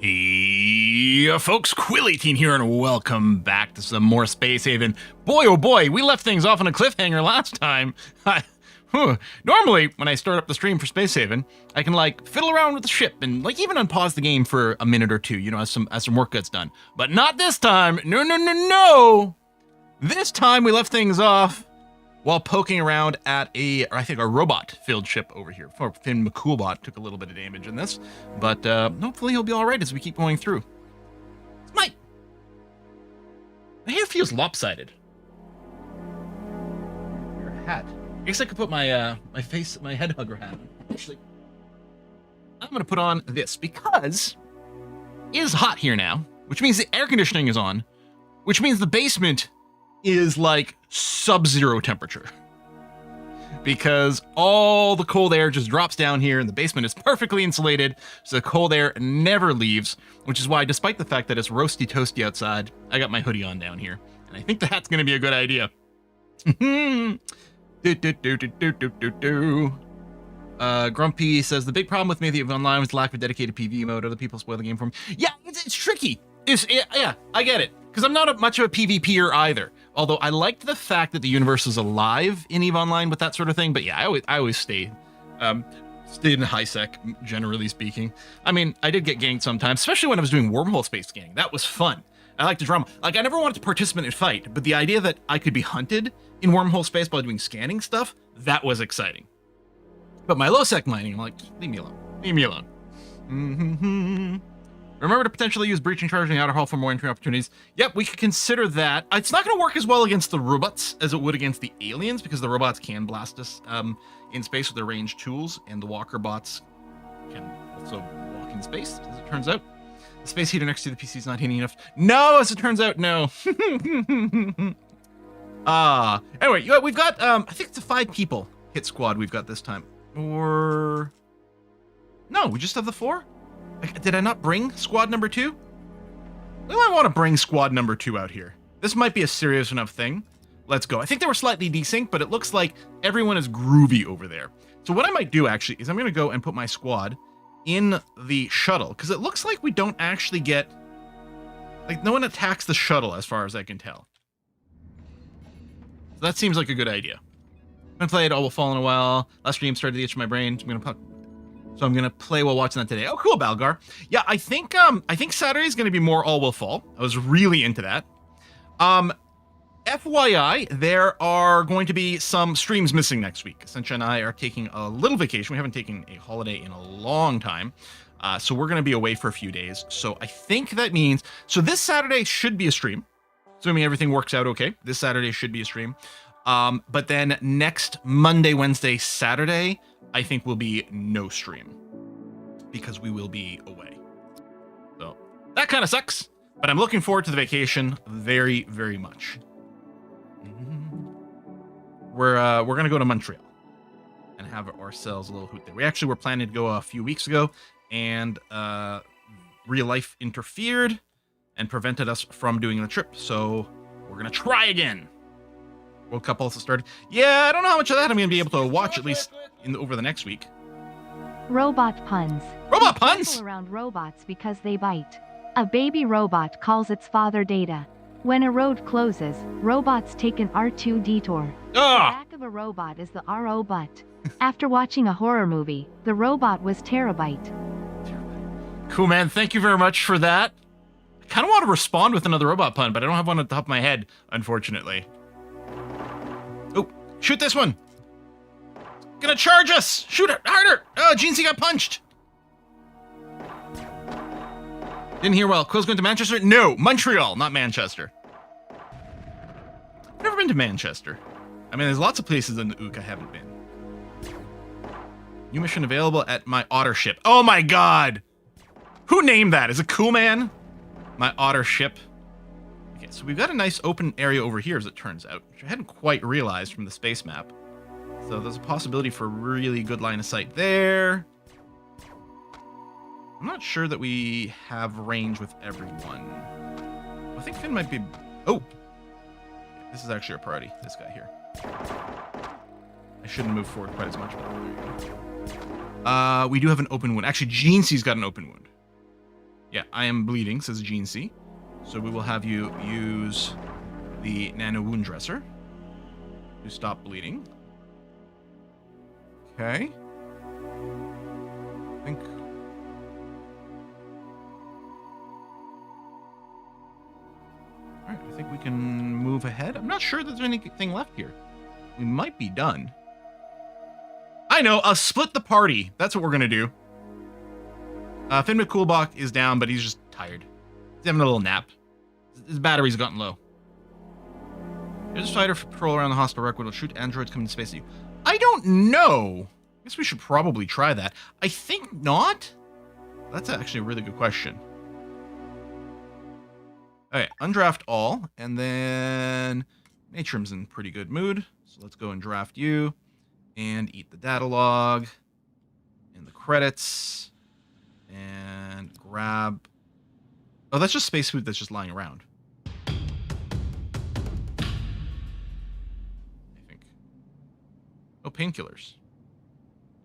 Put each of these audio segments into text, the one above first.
Hey, folks, Quill18 here, and welcome back to some more Space Haven. Boy, oh boy, we left things off on a cliffhanger last time. Normally, when I start up the stream for Space Haven, I can, fiddle around with the ship and, even unpause the game for a minute or two, as some work gets done. But not this time. No. This time, we left things off while poking around at a robot-filled ship over here. Finn McCoolbot took a little bit of damage in this, but hopefully he'll be all right as we keep going through. My hair feels lopsided. Your hat. I guess I could put my my head hugger hat on. Actually, I'm gonna put on this because it is hot here now, which means the air conditioning is on, which means the basement is sub-zero temperature because all the cold air just drops down here and the basement is perfectly insulated, so the cold air never leaves, which is why, despite the fact that it's roasty toasty outside, I got my hoodie on down here, and I think the hat's gonna be a good idea. Grumpy says the big problem with Maybe Online was the lack of a dedicated PvE mode. Other people spoil the game for me. Yeah, it's tricky. Yeah, I get it, because I'm not much of a PvPer either. Although I liked the fact that the universe is alive in EVE Online with that sort of thing. But yeah, I always stayed in high sec, generally speaking. I mean, I did get ganked sometimes, especially when I was doing wormhole space scanning. That was fun. I liked the drama. I never wanted to participate in a fight, but the idea that I could be hunted in wormhole space while doing scanning stuff, that was exciting. But my low sec mining, I'm like, leave me alone. Leave me alone. Remember to potentially use breaching charge in the outer hull for more entry opportunities. Yep, we could consider that. It's not going to work as well against the robots as it would against the aliens, because the robots can blast us in space with their ranged tools, and the walker bots can also walk in space, as it turns out. The space heater next to the PC is not heating enough. No, as it turns out, no. Anyway, we've got, I think it's a 5 people hit squad we've got this time. Or... no, we just have the 4? Did I not bring squad number 2? We might want to bring squad number 2 out here. This might be a serious enough thing. Let's go. I think they were slightly desync, but it looks like everyone is groovy over there. So what I might do, actually, is I'm going to go and put my squad in the shuttle, because it looks like we don't actually get... no one attacks the shuttle, as far as I can tell. So that seems like a good idea. I haven't played All Will Fall in a while. Last stream started the itch of my brain. So I'm gonna play while watching that today. Oh, cool, Balgar. Yeah, I think Saturday is gonna be more All Will Fall. I was really into that. FYI, there are going to be some streams missing next week. Essentially, and I are taking a little vacation. We haven't taken a holiday in a long time. So we're gonna be away for a few days. So I think that means, so this Saturday should be a stream. Assuming everything works out okay. This Saturday should be a stream. But then next Monday, Wednesday, Saturday, I think will be no stream because we will be away. So that kind of sucks, but I'm looking forward to the vacation very, very much. We're going to go to Montreal and have ourselves a little hoot there. We actually were planning to go a few weeks ago, and real life interfered and prevented us from doing the trip. So we're going to try again. World Cup also started. Yeah, I don't know how much of that I'm going to be able to watch, at least over the next week. Robot puns. Robot puns? Around robots because they bite. A baby robot calls its father Data. When a road closes, robots take an R2 detour. The back of a robot is the RO butt. After watching a horror movie, the robot was Terabyte. Cool, man. Thank you very much for that. I kind of want to respond with another robot pun, but I don't have one at the top of my head, unfortunately. Oh, shoot this one. Gonna charge us. Shoot it harder. Oh, Jeansy got punched. Didn't hear well. Quill's going to Manchester? No, Montreal, not Manchester. I've never been to Manchester. I mean, there's lots of places in the Ook I haven't been. New mission available at my otter ship. Oh my god. Who named that? Is it Cool Man? My otter ship. Okay, so we've got a nice open area over here, as it turns out, which I hadn't quite realized from the space map. So there's a possibility for a really good line of sight there. I'm not sure that we have range with everyone. I think Finn might be... oh! This is actually our priority, this guy here. I shouldn't move forward quite as much, but there you go. We do have an open wound. Actually, Jeancy's got an open wound. Yeah, I am bleeding, says Gene C. So we will have you use the nano wound dresser to stop bleeding. Okay. I think... Alright, I think we can move ahead. I'm not sure there's anything left here. We might be done. I know, split the party. That's what we're gonna do. Finn McCoolbach is down, but he's just tired. He's having a little nap. His battery's gotten low. There's a fighter patrol around the hospital wreck. Will shoot androids coming to space at you. I don't know. I guess we should probably try that. I think not. That's actually a really good question. Okay, undraft all, and then Matrim's in pretty good mood. So let's go and draft you, and eat the data log, and the credits. And grab... Oh, that's just space food that's just lying around. I think. Oh, painkillers.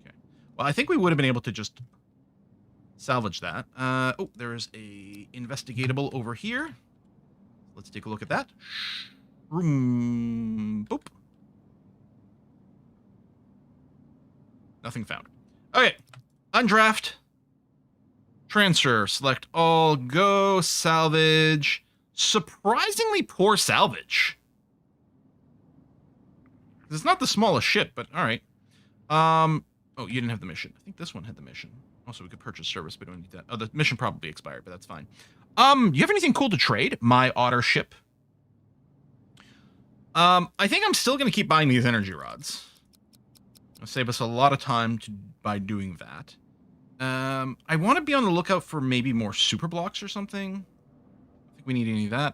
Okay. Well, I think we would have been able to just salvage that. Oh, there is a investigatable over here. Let's take a look at that. Room. Boop. Nothing found. Okay. Undraft. Transfer, select all, go, salvage. Surprisingly poor salvage. It's not the smallest ship, but all right. Oh, you didn't have the mission. I think this one had the mission. Also, we could purchase service, but we don't need that. Oh, the mission probably expired, but that's fine. You have anything cool to trade? My otter ship. I think I'm still going to keep buying these energy rods. It'll save us a lot of time by doing that. I want to be on the lookout for maybe more super blocks or something. I don't think we need any of that.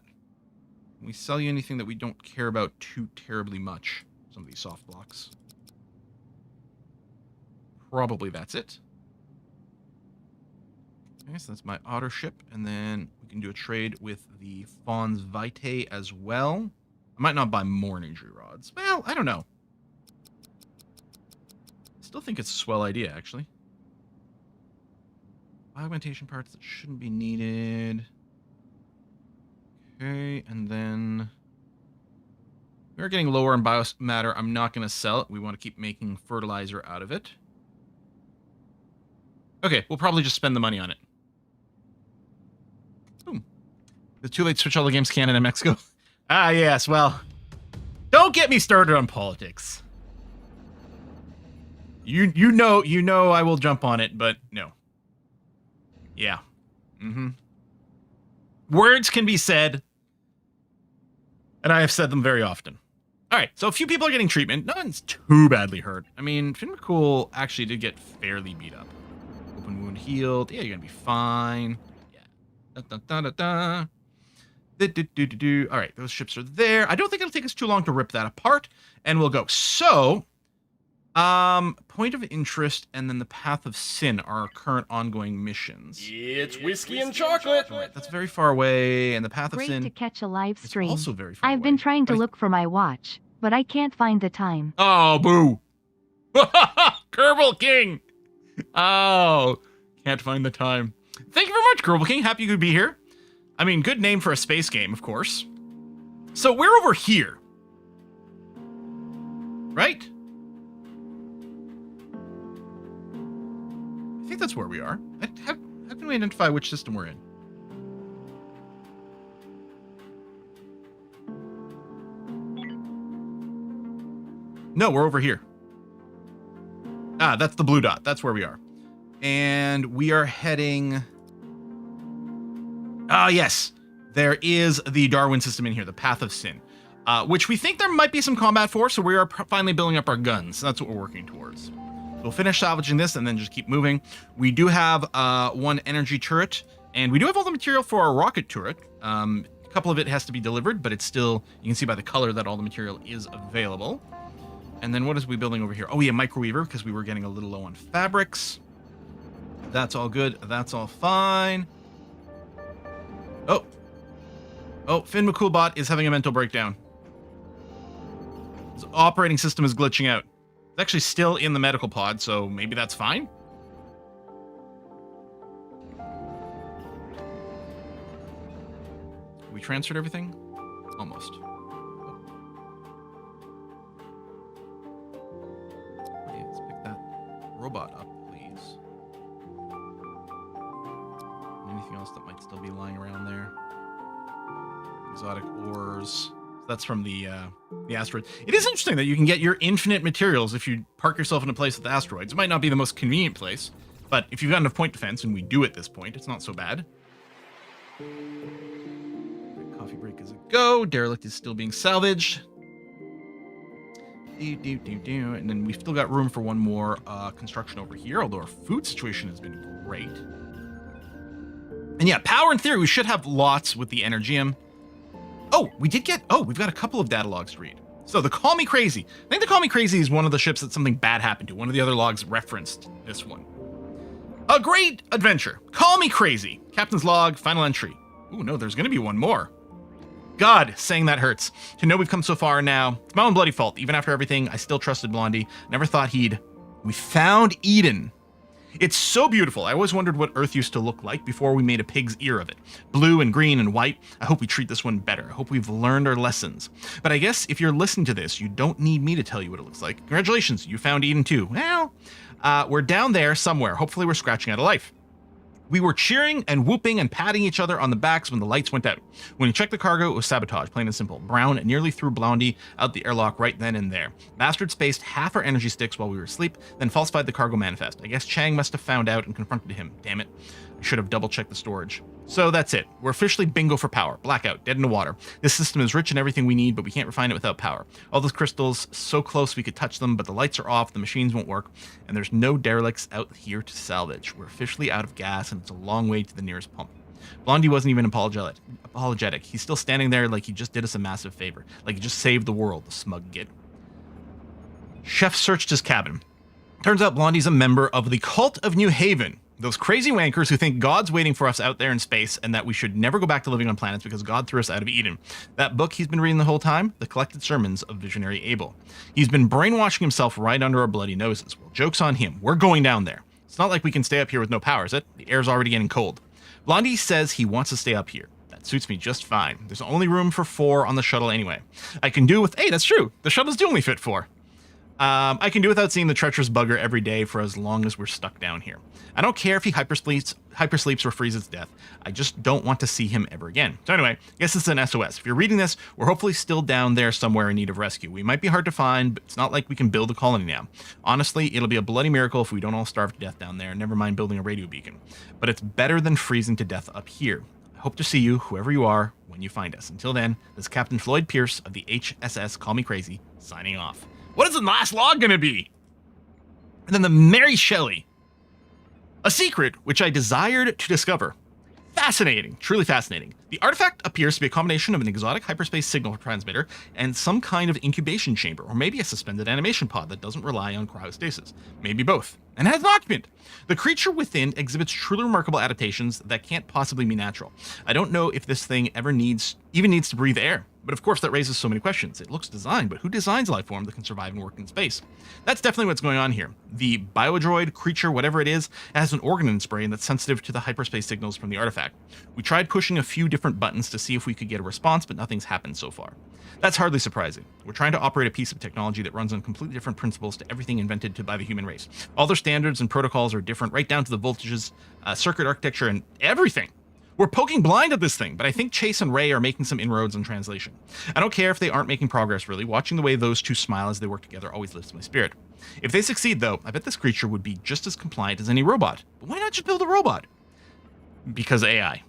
Can we sell you anything that we don't care about too terribly much? Some of these soft blocks. Probably that's it. Okay, so that's my otter ship. And then we can do a trade with the Fons Vitae as well. I might not buy more energy rods. Well, I don't know. I still think it's a swell idea, actually. Augmentation parts that shouldn't be needed. Okay, and then we're getting lower in biomatter. I'm not going to sell it. We want to keep making fertilizer out of it. Okay, we'll probably just spend the money on it. Boom. It's too late to switch all the games Canada and Mexico. Ah, yes, well, don't get me started on politics. You know I will jump on it, but no. Yeah. Mm-hmm. Words can be said, and I have said them very often. All right, so a few people are getting treatment. No one's too badly hurt. I mean, Finn McCool actually did get fairly beat up. Open wound healed. Yeah, you're gonna be fine. Yeah. Da-da-da-da-da. All right, those ships are there. I don't think it'll take us too long to rip that apart, and we'll go. So, point of interest and then the Path of Sin are our current ongoing missions. It's whiskey and chocolate. Right, that's very far away, and the Path of Great Sin to catch a live stream. is also very far away. I've been trying to look for my watch, but I can't find the time. Oh, boo. Kerbal King. Oh, can't find the time. Thank you very much, Kerbal King. Happy you could be here. I mean, good name for a space game, of course. So we're over here. Right? I think that's where we are. How can we identify which system we're in? No, we're over here. Ah, that's the blue dot. That's where we are. And we are heading... Ah, yes. There is the Darwin system in here, the Path of Sin, which we think there might be some combat for, so we are finally building up our guns. That's what we're working towards. We'll finish salvaging this and then just keep moving. We do have one energy turret, and we do have all the material for our rocket turret. A couple of it has to be delivered, but it's still, you can see by the color that all the material is available. And then what is we building over here? Oh, yeah, microweaver, because we were getting a little low on fabrics. That's all good. That's all fine. Oh, Finn McCoolbot is having a mental breakdown. His operating system is glitching out. It's actually still in the medical pod, so maybe that's fine. We transferred everything? Almost. Okay, let's pick that robot up, please. Anything else that might still be lying around there? Exotic ores. That's from the asteroid. It is interesting that you can get your infinite materials if you park yourself in a place with asteroids. It might not be the most convenient place, but if you've got enough point defense, and we do at this point, it's not so bad. Coffee break is a go. Derelict is still being salvaged. And then we've still got room for one more construction over here, although our food situation has been great. And yeah, power in theory, we should have lots with the Energium. Oh, we did get, we've got a couple of data logs to read. So the Call Me Crazy. I think the Call Me Crazy is one of the ships that something bad happened to. One of the other logs referenced this one. A great adventure. Call Me Crazy. Captain's log, final entry. Ooh, no, there's going to be one more. God, saying that hurts. To know we've come so far now, it's my own bloody fault. Even after everything, I still trusted Blondie. Never thought we found Eden. It's so beautiful. I always wondered what Earth used to look like before we made a pig's ear of it. Blue and green and white. I hope we treat this one better. I hope we've learned our lessons. But I guess if you're listening to this, you don't need me to tell you what it looks like. Congratulations, you found Eden too. Well, we're down there somewhere. Hopefully we're scratching out a life. We were cheering and whooping and patting each other on the backs when the lights went out. When we checked the cargo, it was sabotage, plain and simple. Brown nearly threw Blondie out the airlock right then and there. Bastard spaced half our energy sticks while we were asleep, then falsified the cargo manifest. I guess Chang must have found out and confronted him. Damn it. I should have double-checked the storage. So that's it. We're officially bingo for power. Blackout, dead in the water. This system is rich in everything we need, but we can't refine it without power. All those crystals, so close we could touch them, but the lights are off, the machines won't work, and there's no derelicts out here to salvage. We're officially out of gas, and it's a long way to the nearest pump. Blondie wasn't even apologetic. He's still standing there like he just did us a massive favor. Like he just saved the world, the smug git. Chef searched his cabin. Turns out Blondie's a member of the Cult of New Haven. Those crazy wankers who think God's waiting for us out there in space and that we should never go back to living on planets because God threw us out of Eden. That book he's been reading the whole time, The Collected Sermons of Visionary Abel. He's been brainwashing himself right under our bloody noses. Well, joke's on him. We're going down there. It's not like we can stay up here with no power, is it? The air's already getting cold. Blondie says he wants to stay up here. That suits me just fine. There's only room for 4 on the shuttle anyway. I can do with, hey, that's true. The shuttles do only fit 4. I can do without seeing the treacherous bugger every day for as long as we're stuck down here. I don't care if he hypersleeps or freezes to death. I just don't want to see him ever again. So anyway, I guess this is an SOS. If you're reading this, we're hopefully still down there somewhere in need of rescue. We might be hard to find, but it's not like we can build a colony now. Honestly, it'll be a bloody miracle if we don't all starve to death down there, never mind building a radio beacon. But it's better than freezing to death up here. I hope to see you, whoever you are, when you find us. Until then, this is Captain Floyd Pierce of the HSS Call Me Crazy, signing off. What is the last log going to be? And then the Mary Shelley. A secret which I desired to discover. Fascinating, truly fascinating. The artifact appears to be a combination of an exotic hyperspace signal transmitter and some kind of incubation chamber, or maybe a suspended animation pod that doesn't rely on cryostasis. Maybe both. And has an occupant. The creature within exhibits truly remarkable adaptations that can't possibly be natural. I don't know if this thing even needs to breathe air. But of course, that raises so many questions. It looks designed, but who designs a life form that can survive and work in space? That's definitely what's going on here. The biodroid, creature, whatever it is, has an organ in its brain that's sensitive to the hyperspace signals from the artifact. We tried pushing a few different buttons to see if we could get a response, but nothing's happened so far. That's hardly surprising. We're trying to operate a piece of technology that runs on completely different principles to everything invented by the human race. All their standards and protocols are different, right down to the voltages, circuit architecture, and everything. We're poking blind at this thing, but I think Chase and Ray are making some inroads in translation. I don't care if they aren't making progress, really. Watching the way those two smile as they work together always lifts my spirit. If they succeed, though, I bet this creature would be just as compliant as any robot. But why not just build a robot? Because AI.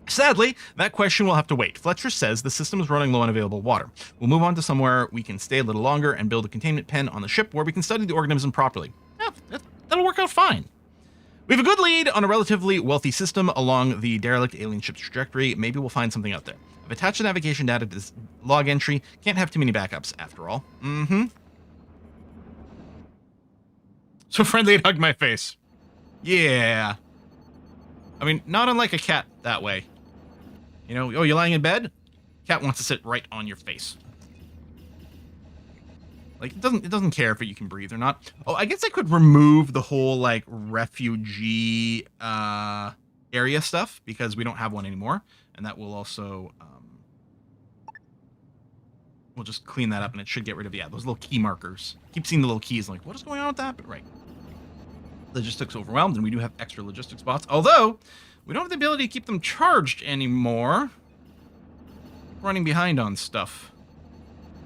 Sadly, that question will have to wait. Fletcher says the system is running low on available water. We'll move on to somewhere we can stay a little longer and build a containment pen on the ship where we can study the organism properly. Yeah, that'll work out fine. We have a good lead on a relatively wealthy system along the derelict alien ship's trajectory. Maybe we'll find something out there. I've attached the navigation data to this log entry. Can't have too many backups, after all. So friendly it hugged my face. Yeah. I mean, not unlike a cat that way. You know, oh, you're lying in bed? Cat wants to sit right on your face. Like, it doesn't care if you can breathe or not. Oh, I guess I could remove the whole, like, refugee, area stuff because we don't have one anymore. And that will also, we'll just clean that up and it should get rid of, yeah, those little key markers. Keep seeing the little keys like, what is going on with that? But right. Logistics overwhelmed, and we do have extra logistics spots. Although, we don't have the ability to keep them charged anymore. Running behind on stuff.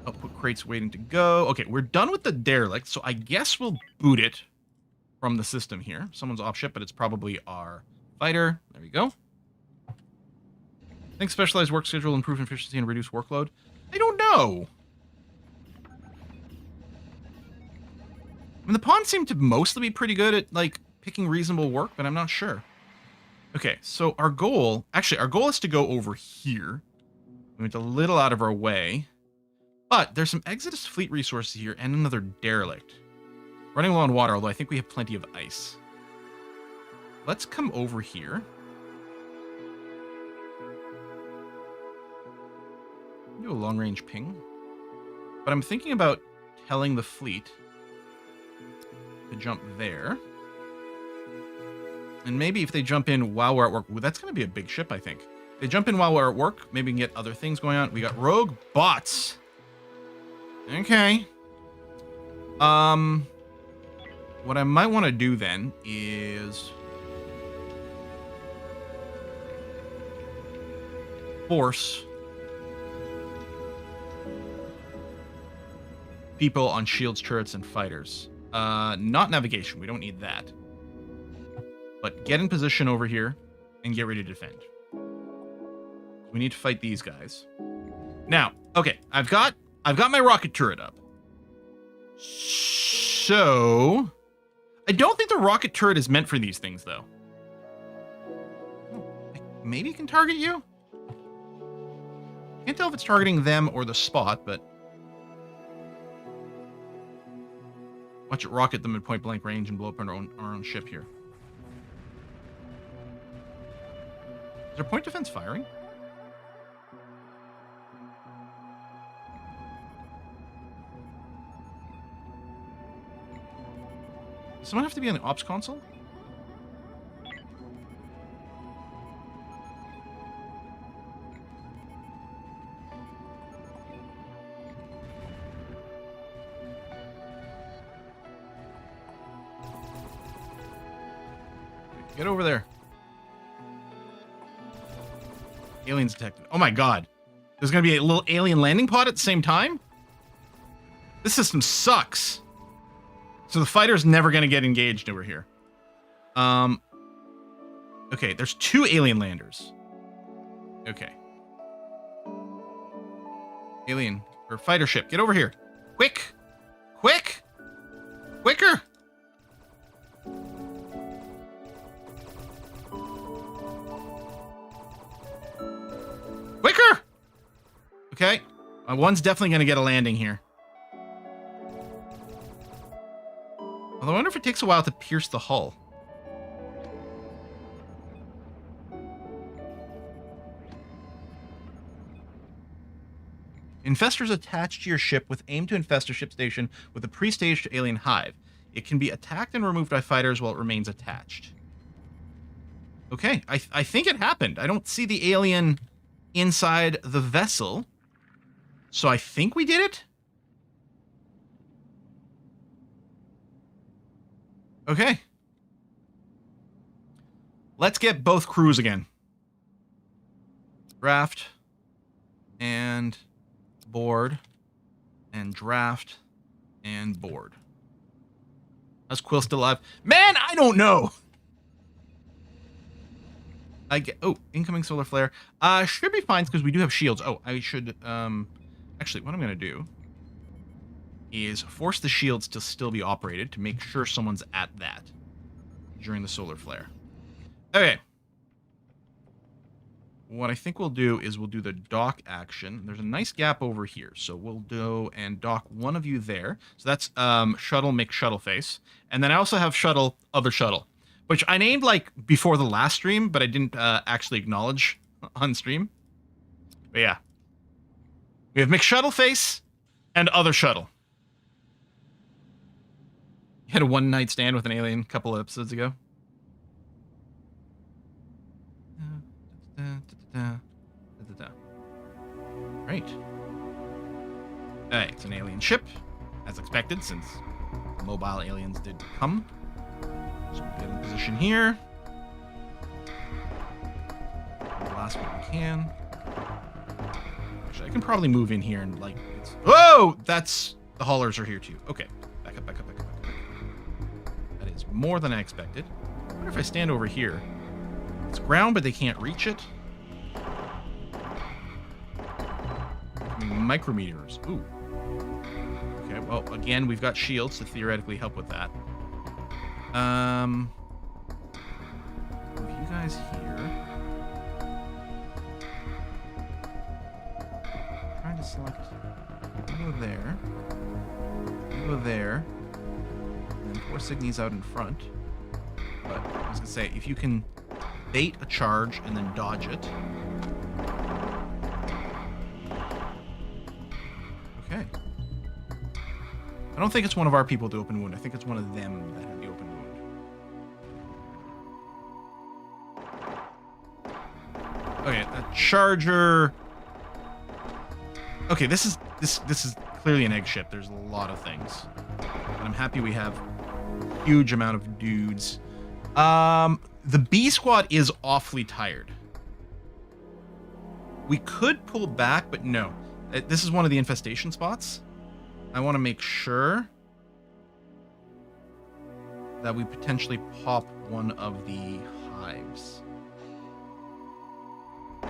Output crates waiting to go. Okay, we're done with the derelict, so I guess we'll boot it from the system here. Someone's off ship, but it's probably our fighter. There we go. Think specialized work schedule will improve efficiency and reduce workload? I don't know. I mean, the pawns seem to mostly be pretty good at, like, picking reasonable work, but I'm not sure. Okay, so our goal... Actually, our goal is to go over here. We went a little out of our way. But there's some Exodus fleet resources here and another derelict. Running low on water, although I think we have plenty of ice. Let's come over here. Do a long-range ping. But I'm thinking about telling the fleet to jump there. And maybe if they jump in while we're at work... Ooh, that's going to be a big ship, I think. If they jump in while we're at work, maybe we can get other things going on. We got rogue bots. Okay. What I might want to do then is... force people on shields, turrets, and fighters. Not navigation. We don't need that. But get in position over here and get ready to defend. We need to fight these guys. Now, okay, I've got my rocket turret up. So, I don't think the rocket turret is meant for these things, though. Maybe it can target you? Can't tell if it's targeting them or the spot, but... watch it rocket them at point-blank range and blow up our own ship here. Is our point defense firing? Does someone have to be on the ops console? Get over there. Aliens detected. Oh my god. There's gonna be a little alien landing pod at the same time? This system sucks. So the fighter's never gonna get engaged over here. Okay, there's 2 alien landers. Okay. Alien, or fighter ship, get over here. Quick! Quick! Quicker! Quicker! Okay. One's definitely going to get a landing here. Although I wonder if it takes a while to pierce the hull. Infestors attached to your ship with aim to infest a ship station with a pre-staged alien hive. It can be attacked and removed by fighters while it remains attached. Okay, I think it happened. I don't see the alien inside the vessel. So I think we did it? Okay. Let's get both crews again. Draft. And board. And draft. And board. Is Quill still alive? Man, I don't know! I get... Oh, incoming solar flare. Should be fine because we do have shields. Oh, I should... Actually, what I'm going to do is force the shields to still be operated to make sure someone's at that during the solar flare. Okay. What I think we'll do is we'll do the dock action. There's a nice gap over here, so we'll go and dock one of you there. So that's shuttle, make shuttle face. And then I also have shuttle, other shuttle, which I named like before the last stream, but I didn't actually acknowledge on stream. But yeah. We have McShuttle face and other shuttle. You had a one-night stand with an alien a couple of episodes ago. right. Hey, it's an alien ship, as expected, since mobile aliens did come. So we'll get in position here. The last one we can. Actually, I can probably move in here and like. Whoa! That's the haulers are here too. Okay, back up, back up, back up, back up. That is more than I expected. I wonder if I stand over here. It's ground, but they can't reach it. Micrometers. Ooh. Okay, well, again, we've got shields to theoretically help with that. Move you guys here. Trying to select. You go there. You go there. And then poor Signy's out in front. But I was gonna say, if you can bait a charge and then dodge it. Okay. I don't think it's one of our people to open wound. I think it's one of them that had the open wound. Okay, a charger. Okay, this is clearly an egg ship. There's a lot of things. But I'm happy we have a huge amount of dudes. The B squad is awfully tired. We could pull back, but no. This is one of the infestation spots. I want to make sure that we potentially pop one of the hives. I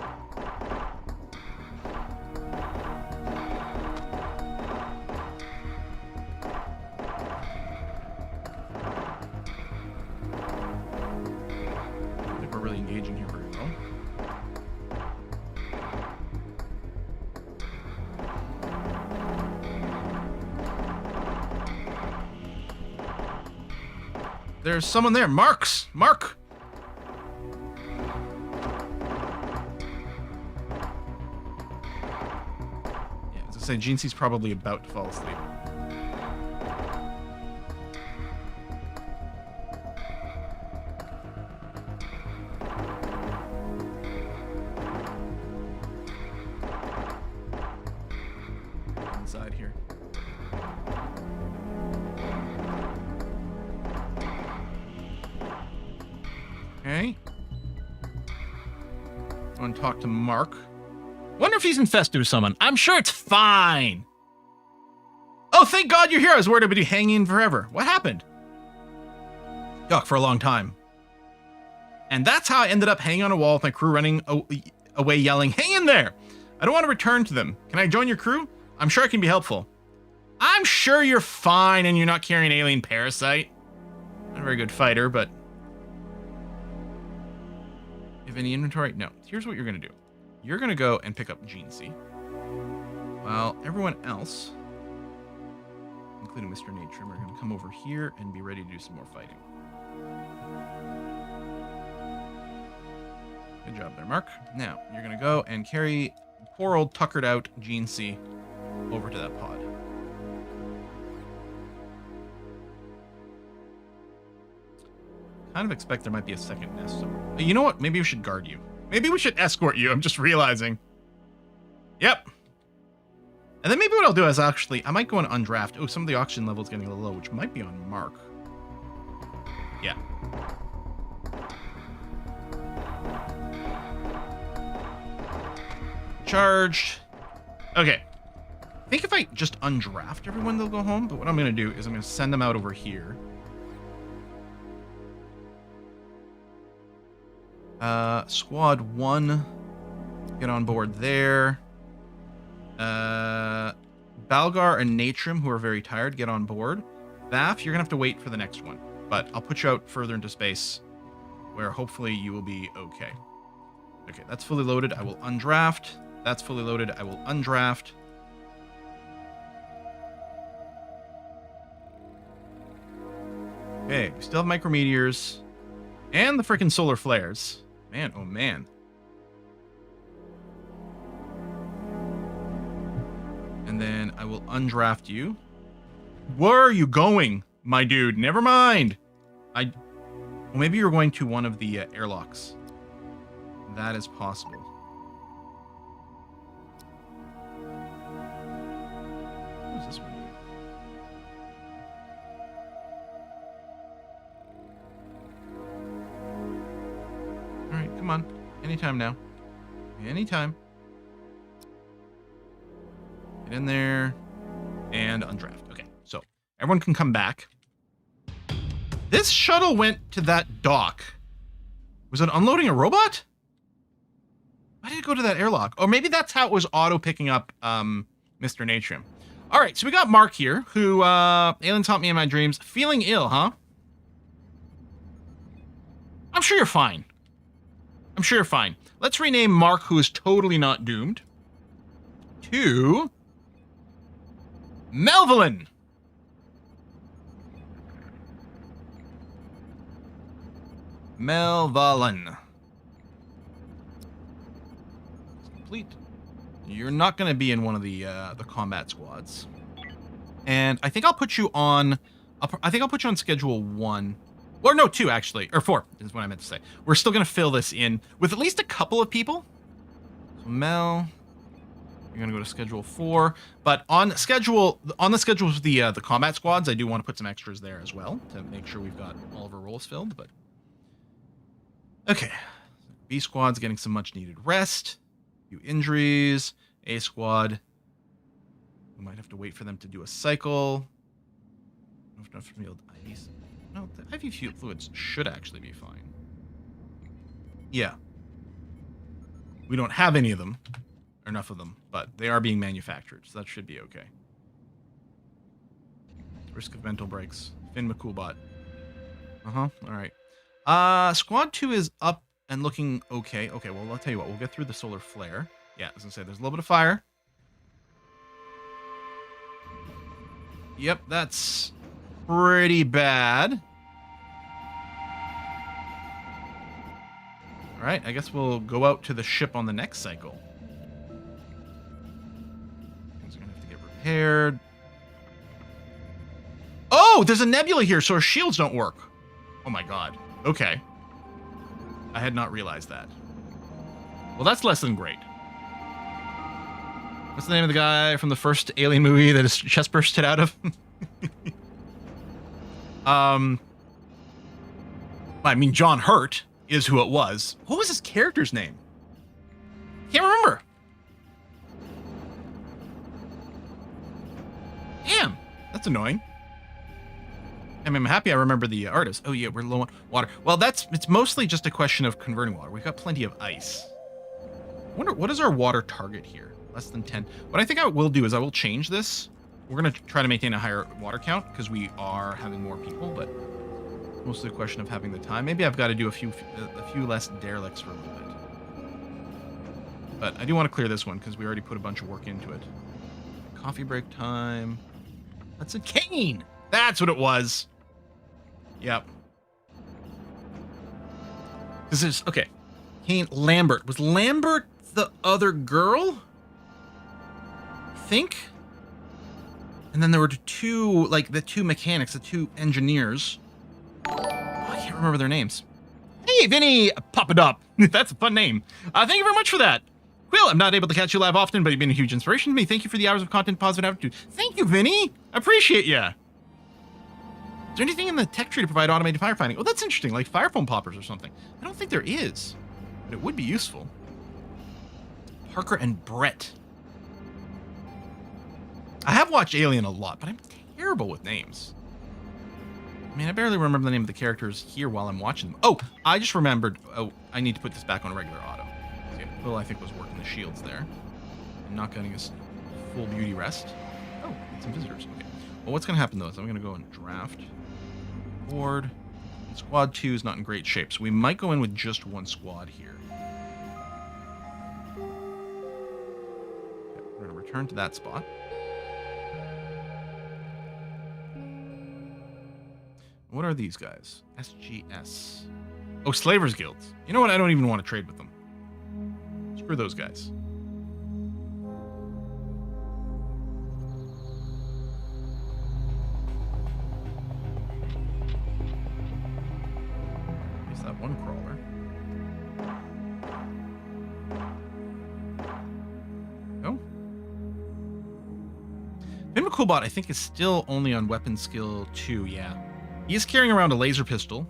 think we're really engaging here very well. There's someone there. Mark! Yeah, as I say, Jeancy's probably about to fall asleep. Inside here. Okay. I want to talk to Mark. Wonder if he's infested with someone. I'm sure it's fine. Oh, thank God you're here. I was worried I'd be hanging forever. What happened? Yuck, for a long time. And that's how I ended up hanging on a wall with my crew running away yelling, "Hang in there! I don't want to return to them. Can I join your crew? I'm sure I can be helpful." I'm sure you're fine and you're not carrying an alien parasite. Not a very good fighter, but... any inventory? No. Here's what you're going to do. You're going to go and pick up Jeancy. While everyone else, including Mr. Natrim, are going to come over here and be ready to do some more fighting. Good job there, Mark. Now, you're going to go and carry poor old tuckered out Jeancy over to that pod. Kind of expect there might be a second nest somewhere. You know what? Maybe we should guard you. Maybe we should escort you. I'm just realizing. Yep. And then maybe what I'll do is I might go and undraft. Oh, some of the oxygen level is getting a little low, which might be on Mark. Yeah. Charged. Okay. I think if I just undraft everyone, they'll go home. But what I'm going to do is I'm going to send them out over here. Squad 1, get on board there. Balgar and Natrim, who are very tired, get on board. Vaff, you're gonna have to wait for the next one, but I'll put you out further into space where hopefully you will be okay. Okay, that's fully loaded. I will undraft. That's fully loaded. I will undraft. Okay, we still have micrometeors and the freaking solar flares. Man, oh man. And then I will undraft you. Where are you going, my dude? Never mind. Well, maybe you're going to one of the airlocks. That is possible. Anytime now. Anytime. Get in there and undraft. Okay, so everyone can come back. This shuttle went to that dock. Was it unloading a robot? Why did it go to that airlock? Or maybe that's how it was auto picking up Mr. Natrium. All right, so we got Mark here, who aliens haunt me in my dreams. Feeling ill, huh? I'm sure you're fine. I'm sure you're fine. Let's rename Mark, who is totally not doomed, to Melvin. Melvin. Complete. You're not going to be in one of the combat squads, and I think I'll put you on. I think I'll put you on schedule 1, or no, 2 actually, or 4 is what I meant to say. We're still going to fill this in with at least a couple of people. So Mel, you're going to go to schedule 4, but on the schedules of the combat squads, I do want to put some extras there as well to make sure we've got all of our roles filled. But okay, B squad's getting some much needed rest. Few injuries. A squad. We might have to wait for them to do a cycle. Enough field ice. No, the IV fluids should actually be fine. Yeah. We don't have any of them, or enough of them, but they are being manufactured, so that should be okay. Risk of mental breaks. Finn McCoolbot. All right. Squad 2 is up and looking okay. Okay, well, I'll tell you what. We'll get through the solar flare. Yeah, I was going to say, there's a little bit of fire. Yep, that's pretty bad. All right, I guess we'll go out to the ship on the next cycle. Things are going to have to get repaired. Oh, there's a nebula here, so our shields don't work. Oh, my God. Okay. I had not realized that. Well, that's less than great. What's the name of the guy from the first Alien movie that his chest bursted out of? I mean, John Hurt is who it was. What was his character's name? Can't remember. Damn, that's annoying. I mean, I'm happy I remember the artist. Oh yeah, we're low on water. Well, it's mostly just a question of converting water. We've got plenty of ice. I wonder, what is our water target here? Less than 10. What I think I will do is I will change this. We're going to try to maintain a higher water count because we are having more people, but mostly a question of having the time. Maybe I've got to do a few less derelicts for a little bit. But I do want to clear this one because we already put a bunch of work into it. Coffee break time. That's a cane. That's what it was. Yep. This is okay. Kane Lambert. Was Lambert the other girl? I think. And then there were two, like the two mechanics, the two engineers. Oh, I can't remember their names. Hey, Vinny, pop it up. That's a fun name. Thank you very much for that. Quill, I'm not able to catch you live often, but you've been a huge inspiration to me. Thank you for the hours of content, positive attitude. Thank you, Vinny. I appreciate you. Is there anything in the tech tree to provide automated firefighting? Oh, that's interesting, like fire foam poppers or something. I don't think there is, but it would be useful. Parker and Brett. I have watched Alien a lot, but I'm terrible with names. I mean, I barely remember the name of the characters here while I'm watching them. Oh, I just remembered. Oh, I need to put this back on regular auto. Okay, Will, I think, was working the shields there. And not getting his full beauty rest. Oh, some visitors. Okay. Well, what's going to happen, though, is I'm going to go and draft. Board. Squad 2 is not in great shape, so we might go in with just one squad here. Okay, we're going to return to that spot. What are these guys? SGS. Oh, Slavers Guilds. You know what? I don't even want to trade with them. Screw those guys. Is that one crawler? No. Finn McCoolbot, I think, is still only on weapon skill 2, yeah. He is carrying around a laser pistol.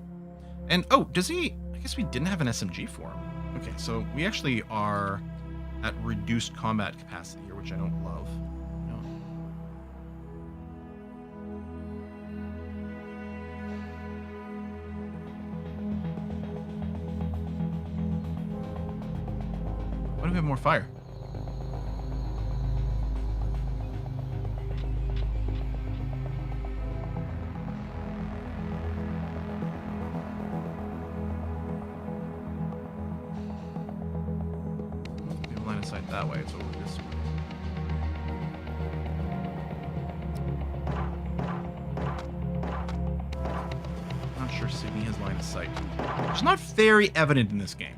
And, oh, does he... I guess we didn't have an SMG for him. Okay, so we actually are at reduced combat capacity here, which I don't love. No. Why do we have more fire? We have line of sight that way. It's over this way. Not sure Sydney has line of sight. It's not very evident in this game.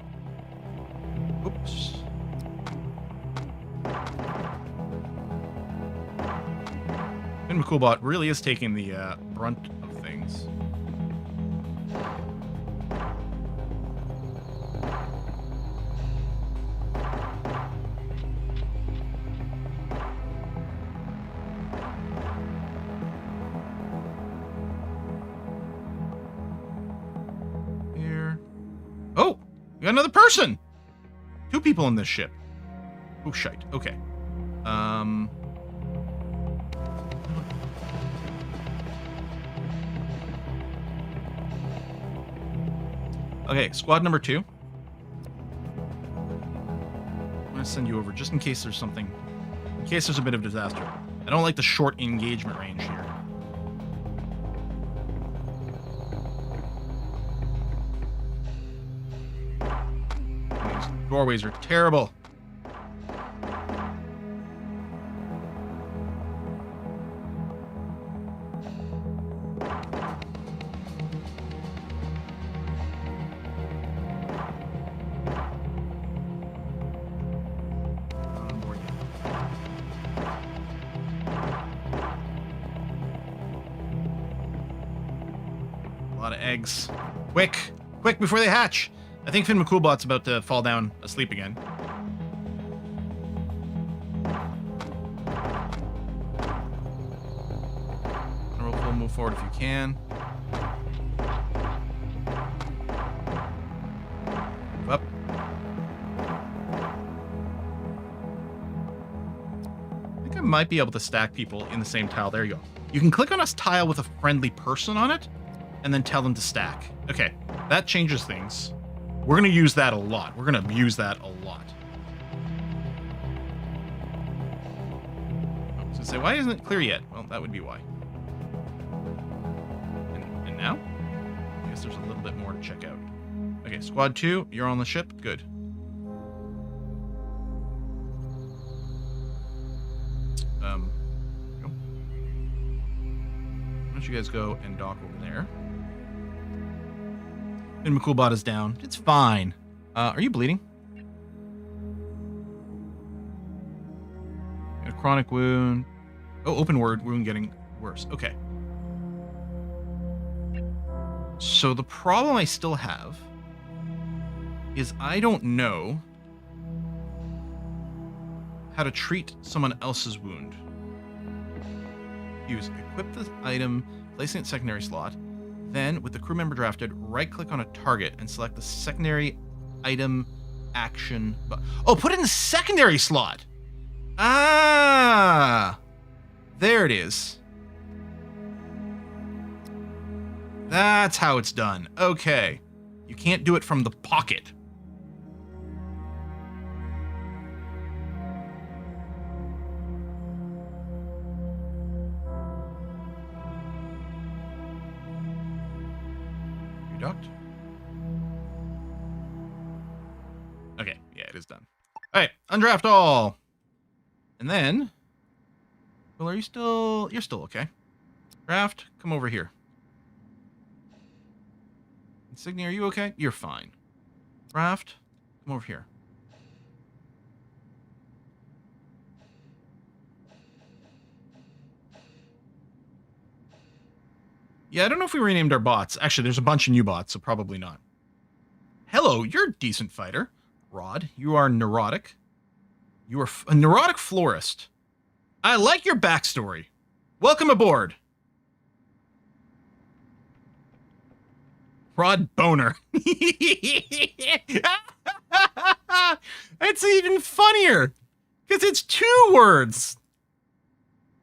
Oops. And McCoolbot really is taking the brunt of things. Here. Oh, we got another person. 2 people in this ship. Oh, shite. Okay. Okay, squad number 2. I'm gonna send you over just in case there's something, in case there's a bit of disaster. I don't like the short engagement range here. These doorways are terrible. A lot of eggs. Quick! Quick before they hatch! I think Finn McCoolbot's about to fall down asleep again. We'll move forward if you can. Move up. I think I might be able to stack people in the same tile. There you go. You can click on a tile with a friendly person on it, and then tell them to stack. Okay, that changes things. We're going to use that a lot. We're going to abuse that a lot. I was going to say, why isn't it clear yet? Well, that would be why. And now? I guess there's a little bit more to check out. Okay, squad 2, you're on the ship. Good. Go. Why don't you guys go and dock over there? And McCoolbot is down. It's fine. Are you bleeding? A chronic wound. Oh, open wound getting worse. Okay. So the problem I still have is I don't know how to treat someone else's wound. Use equip the item, placing it secondary slot. Then, with the crew member drafted, right-click on a target and select the secondary item action. Oh, put it in the secondary slot! Ah! There it is. That's how it's done. Okay. You can't do it from the pocket. Duct. Okay, yeah, it is done. All right, undraft all. And then, well, you're still okay. Draft, come over here. Insignia, are you okay? You're fine. Draft, come over here. Yeah, I don't know if we renamed our bots. Actually, there's a bunch of new bots, so probably not. Hello, you're a decent fighter. Rod, you are neurotic. You are a neurotic florist. I like your backstory. Welcome aboard. Rod Boner. It's even funnier because it's 2 words.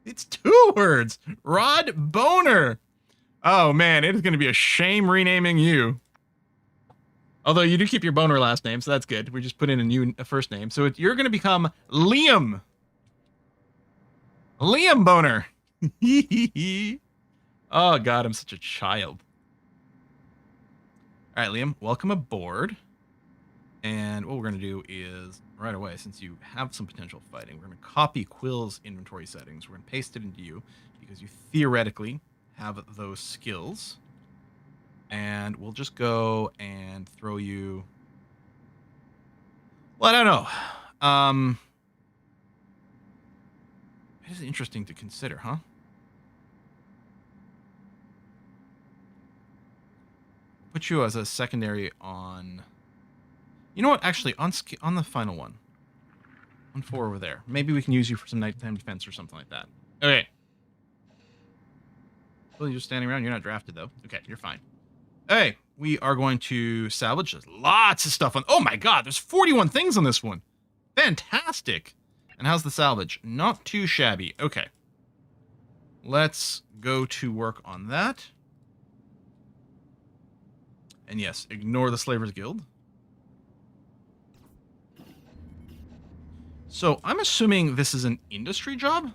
It's 2 words. Rod Boner. Oh, man, it is going to be a shame renaming you. Although you do keep your Boner last name, so that's good. We just put in a first name. So you're going to become Liam. Liam Boner. Oh, God, I'm such a child. All right, Liam, welcome aboard. And what we're going to do is, right away, since you have some potential fighting, we're going to copy Quill's inventory settings. We're going to paste it into you because you theoretically have those skills. And we'll just go and throw you... Well, I don't know. It is interesting to consider, huh? Put you as a secondary on... You know what? Actually, on the final one. On 4 over there. Maybe we can use you for some nighttime defense or something like that. Okay. Well, you're just standing around. You're not drafted, though. Okay, you're fine. Hey, we are going to salvage. There's lots of stuff on... Oh, my God. There's 41 things on this one. Fantastic. And how's the salvage? Not too shabby. Okay. Let's go to work on that. And yes, ignore the Slavers Guild. So I'm assuming this is an industry job?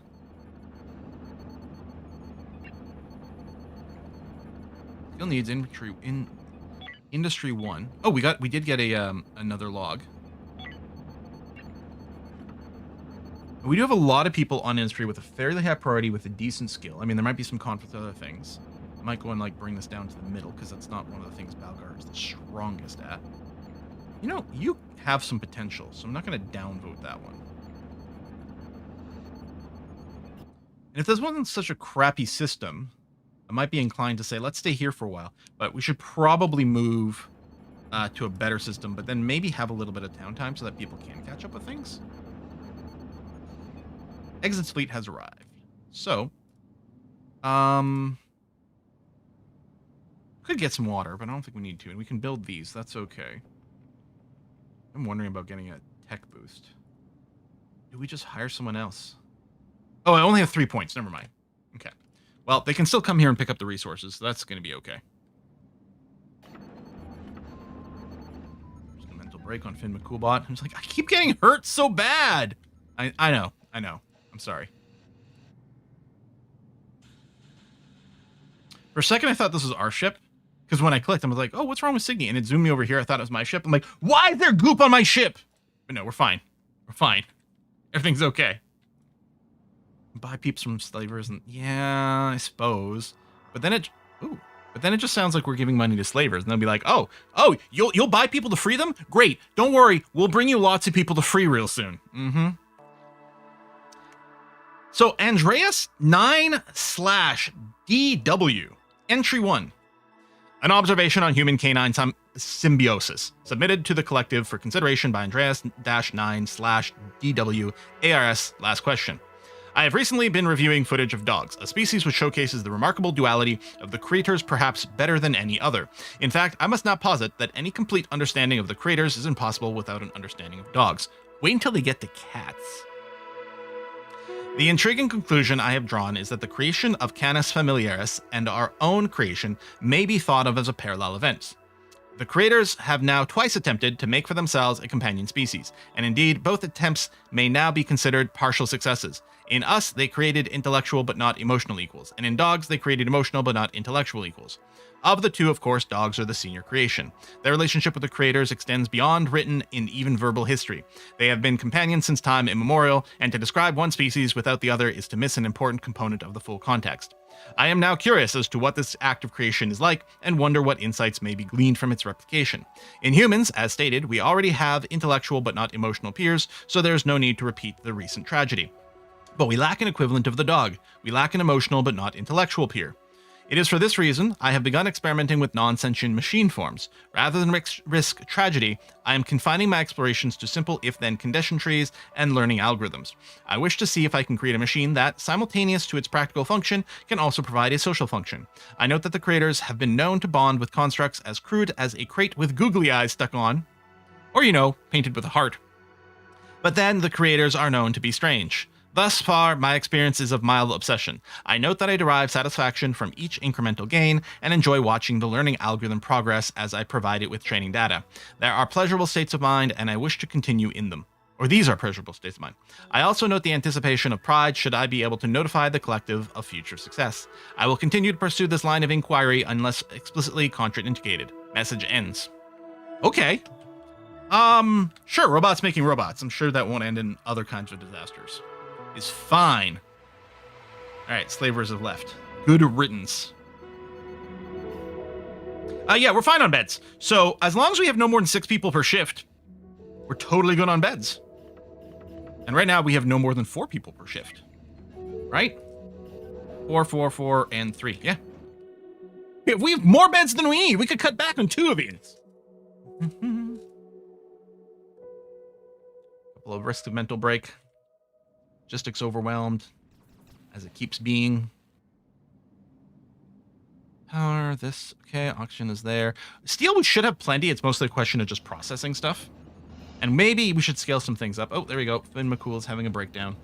Skill needs inventory in industry 1. Oh, we did get a another log. We do have a lot of people on industry with a fairly high priority with a decent skill. I mean, there might be some conflict with other things. I might go and like bring this down to the middle because that's not one of the things Balgar is the strongest at. You know, you have some potential, so I'm not going to downvote that one. And if this wasn't such a crappy system, I might be inclined to say, let's stay here for a while. But we should probably move to a better system, but then maybe have a little bit of town time so that people can catch up with things. Exit's fleet has arrived. So, could get some water, but I don't think we need to. And we can build these. That's okay. I'm wondering about getting a tech boost. Do we just hire someone else? Oh, I only have 3 points. Never mind. Okay. Well, they can still come here and pick up the resources. So that's going to be okay. Just a mental break on Finn McCoolbot. I'm just like, I keep getting hurt so bad. I know. I'm sorry. For a second, I thought this was our ship. Because when I clicked, I was like, oh, what's wrong with Signy? And it zoomed me over here. I thought it was my ship. I'm like, why is there goop on my ship? But no, we're fine. We're fine. Everything's okay. Buy peeps from slavers and yeah, I suppose. But then it just sounds like we're giving money to slavers, and they'll be like, oh, you'll buy people to free them? Great. Don't worry. We'll bring you lots of people to free real soon. Mm-hmm. So Andreas 9/DW. Entry 1. An observation on human-canine symbiosis, submitted to the collective for consideration by Andreas-9/DW ARS. Last question. I have recently been reviewing footage of dogs, a species which showcases the remarkable duality of the creators perhaps better than any other. In fact, I must not posit that any complete understanding of the creators is impossible without an understanding of dogs. Wait until they get to cats. The intriguing conclusion I have drawn is that the creation of Canis Familiaris and our own creation may be thought of as a parallel event. The creators have now twice attempted to make for themselves a companion species, and indeed both attempts may now be considered partial successes. In us, they created intellectual but not emotional equals, and in dogs, they created emotional but not intellectual equals. Of the two, of course, dogs are the senior creation. Their relationship with the creators extends beyond written and even verbal history. They have been companions since time immemorial, and to describe one species without the other is to miss an important component of the full context. I am now curious as to what this act of creation is like, and wonder what insights may be gleaned from its replication. In humans, as stated, we already have intellectual but not emotional peers, so there is no need to repeat the recent tragedy. But we lack an equivalent of the dog. We lack an emotional but not intellectual peer. It is for this reason I have begun experimenting with non-sentient machine forms. Rather than risk tragedy, I am confining my explorations to simple if-then condition trees and learning algorithms. I wish to see if I can create a machine that, simultaneous to its practical function, can also provide a social function. I note that the creators have been known to bond with constructs as crude as a crate with googly eyes stuck on. or, you know, painted with a heart. But then the creators are known to be strange. Thus far, my experience is of mild obsession. I note that I derive satisfaction from each incremental gain and enjoy watching the learning algorithm progress as I provide it with training data. There are pleasurable states of mind, and I wish to continue in them. Or these are pleasurable states of mind. I also note the anticipation of pride should I be able to notify the collective of future success. I will continue to pursue this line of inquiry unless explicitly contraindicated. Message ends. Okay. Sure, robots making robots. I'm sure that won't end in other kinds of disasters. Is fine. Alright, slavers have left. Good riddance. Yeah, we're fine on beds. So, as long as we have no more than 6 people per shift, we're totally good on beds. And right now, we have no more than 4 people per shift. Right? 4, 4, 4, and 3. Yeah. If we have more beds than we need, we could cut back on 2 of these. Couple of risks of mental break. Logistics overwhelmed, as it keeps being. Power, this, okay, oxygen is there. Steel, we should have plenty. It's mostly a question of just processing stuff. And maybe we should scale some things up. Oh, there we go. Finn McCool's having a breakdown.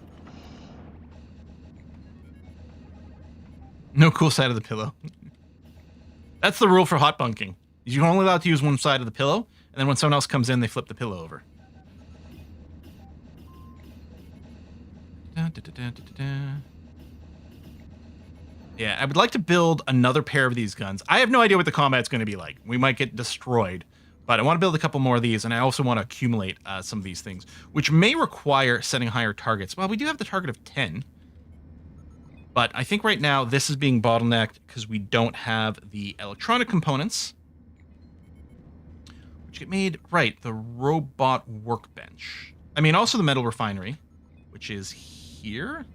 No cool side of the pillow. That's the rule for hot bunking. You're only allowed to use one side of the pillow, and then when someone else comes in, they flip the pillow over. Yeah, I would like to build another pair of these guns. I have no idea what the combat's going to be like. We might get destroyed, but I want to build a couple more of these, and I also want to accumulate some of these things, which may require setting higher targets. Well, we do have the target of 10, but I think right now this is being bottlenecked because we don't have the electronic components, which get made, right, the robot workbench. I mean, also the metal refinery, which is here.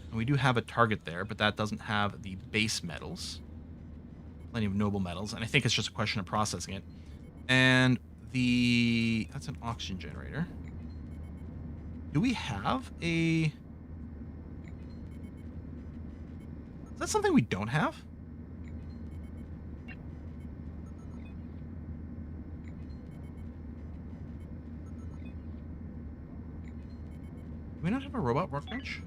And we do have a target there, but that doesn't have the base metals. Plenty of noble metals, and I think it's just a question of processing it. And that's an oxygen generator. Do we have a... Is that something we don't have? Do we not have a robot workbench?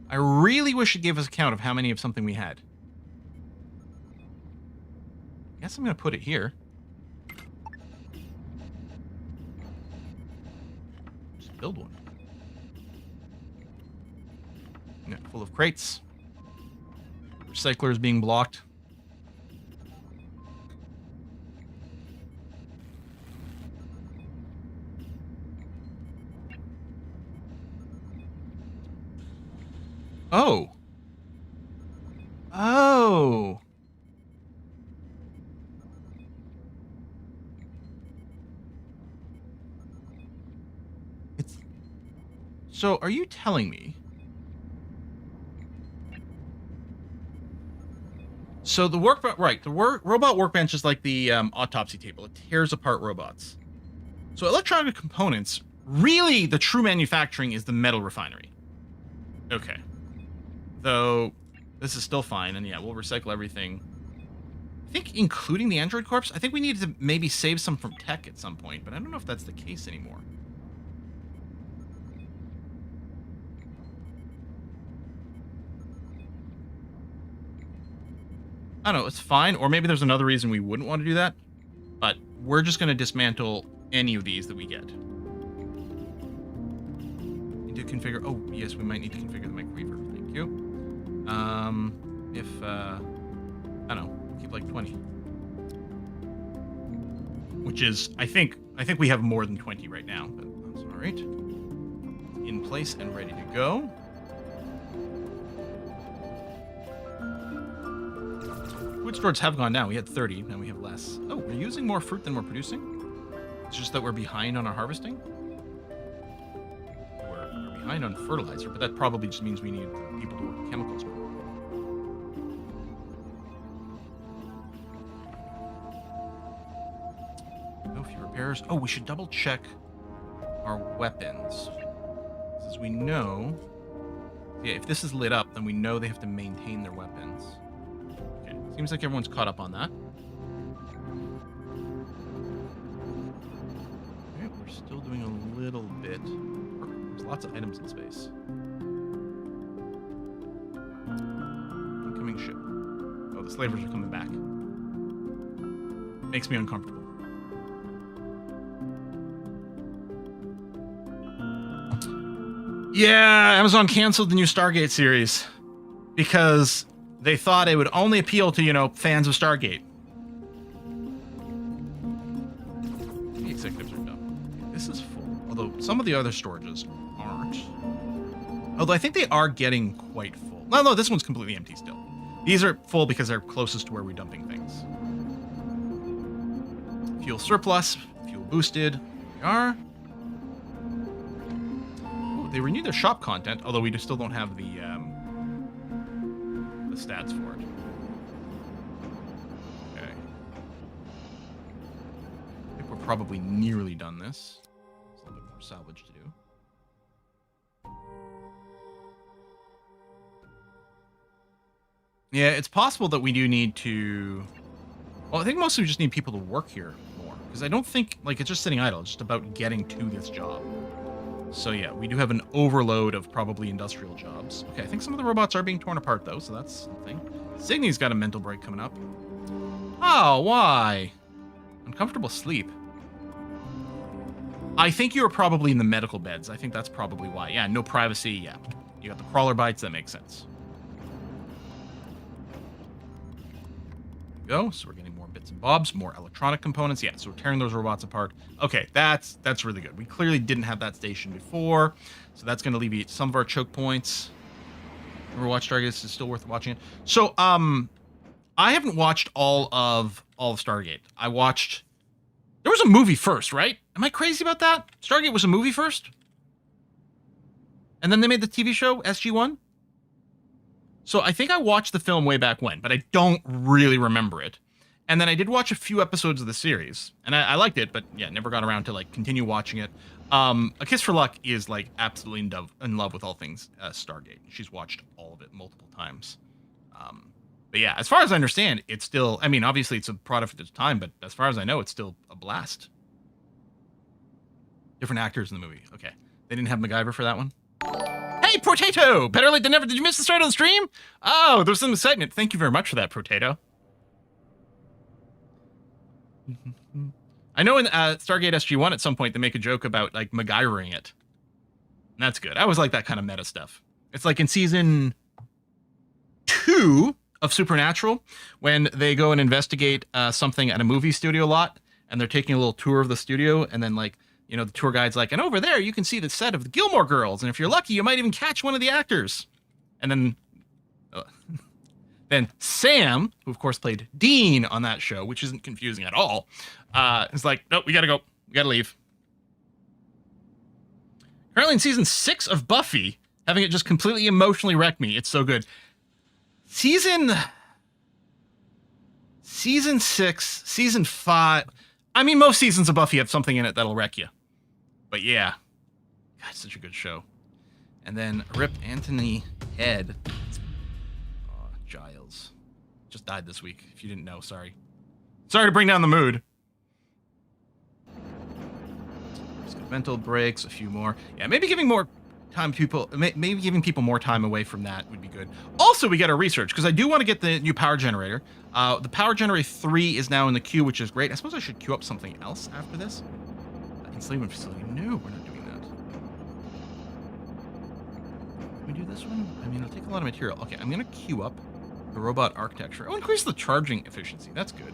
I really wish it gave us a count of how many of something we had. I guess I'm going to put it here. Just build one. Yeah, full of crates. Recyclers being blocked. Oh. Oh. So, are you telling me? So the robot workbench is like the autopsy table. It tears apart robots. So electronic components, really the true manufacturing is the metal refinery. Okay. Though this is still fine, and yeah, we'll recycle everything. I think including the Android Corps, I think we need to maybe save some from tech at some point, but I don't know if that's the case anymore. I don't know, it's fine, or maybe there's another reason we wouldn't want to do that, but we're just going to dismantle any of these that we get. Need to configure, oh, yes, we might need to configure the microweaver, thank you. I don't know, keep like 20. Which is, I think we have more than 20 right now, but that's all right. In place and ready to go. Food stores have gone down. We had 30, now we have less. Oh, we're using more fruit than we're producing? It's just that we're behind on our harvesting? We're behind on fertilizer, but that probably just means we need people to work with chemicals more. No few repairs. Oh, we should double check our weapons. Because we know... Yeah, if this is lit up, then we know they have to maintain their weapons. Okay, seems like everyone's caught up on that. Okay, we're still doing a little bit. Perfect. There's lots of items in space. Incoming ship. Oh, the slavers are coming back. Makes me uncomfortable. Yeah, Amazon canceled the new Stargate series because they thought it would only appeal to, you know, fans of Stargate. The executives are dumb. Okay, this is full, although some of the other storages aren't. Although I think they are getting quite full. No, this one's completely empty still. These are full because they're closest to where we're dumping things. Fuel surplus, fuel boosted. There we are. They renewed their shop content, although we still don't have the stats for it. Okay. I think we're probably nearly done this. There's a little bit more salvage to do. Yeah, it's possible that we do need to... Well, I think mostly we just need people to work here more. Because I don't think, like, it's just sitting idle. It's just about getting to this job. So yeah, we do have an overload of probably industrial jobs. Okay, I think some of the robots are being torn apart though, so that's something. Signy's got a mental break coming up. Oh, why? Uncomfortable sleep. I think you're probably in the medical beds. I think that's probably why. Yeah, no privacy, yeah. You got the crawler bites, that makes sense. There we go, so we're getting more bits and bobs, more electronic components. Yeah, so we're tearing those robots apart. Okay, that's really good. We clearly didn't have that station before, so that's going to alleviate some of our choke points. Overwatch Stargate is still worth watching it. So, I haven't watched all of Stargate. I watched... There was a movie first, right? Am I crazy about that? Stargate was a movie first? And then they made the TV show, SG-1? So I think I watched the film way back when, but I don't really remember it. And then I did watch a few episodes of the series, and I liked it, but yeah, never got around to like continue watching it. A Kiss for Luck is like absolutely in love with all things Stargate. She's watched all of it multiple times. But yeah, as far as I understand, it's still, I mean, obviously it's a product of its time, but as far as I know, it's still a blast. Different actors in the movie. Okay. They didn't have MacGyver for that one? Hey, Potato! Better late than never. Did you miss the start of the stream? Oh, there's some excitement. Thank you very much for that, Potato. I know in Stargate SG-1 at some point they make a joke about like MacGyvering it. And that's good. I always like that kind of meta stuff. It's like in season 2 of Supernatural when they go and investigate something at a movie studio lot and they're taking a little tour of the studio and then like, you know, the tour guide's like, and over there you can see the set of the Gilmore Girls, and if you're lucky you might even catch one of the actors. And then then Sam, who of course played Dean on that show, which isn't confusing at all, is like, nope, we gotta go. We gotta leave. Currently in season 6 of Buffy, having it just completely emotionally wreck me. It's so good. Season 6, season 5. I mean, most seasons of Buffy have something in it that'll wreck you. But yeah, God, such a good show. And then Rip Anthony Head. Oh, Giles. Just died this week. If you didn't know, sorry. Sorry to bring down the mood. Mental breaks, a few more. Yeah, maybe giving more time to people, maybe giving people more time away from that would be good. Also, we got to research, because I do want to get the new power generator. The power generator 3 is now in the queue, which is great. I suppose I should queue up something else after this. Enslavement facility. No, we're not doing that. Can we do this one? I mean, it'll take a lot of material. Okay, I'm going to queue up the robot architecture. Oh, increase the charging efficiency. That's good.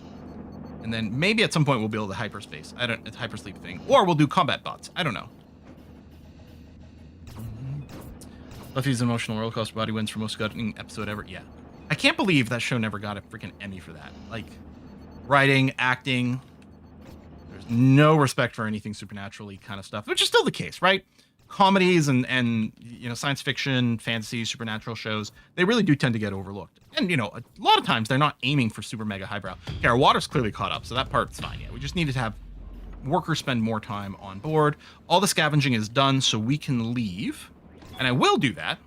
And then maybe at some point we'll build a hyperspace. It's a hypersleep thing. Or we'll do combat bots. I don't know. Buffy's emotional roller coaster body wins for most gutting episode ever. Yeah. I can't believe that show never got a freaking Emmy for that. Like, writing, acting. There's no respect for anything supernaturally kind of stuff, which is still the case, right? Comedies and you know, science fiction, fantasy, supernatural shows, they really do tend to get overlooked. And, you know, a lot of times they're not aiming for super mega highbrow. Okay, our water's clearly caught up, so that part's fine. Yeah, we just needed to have workers spend more time on board. All the scavenging is done, so we can leave. And I will do that.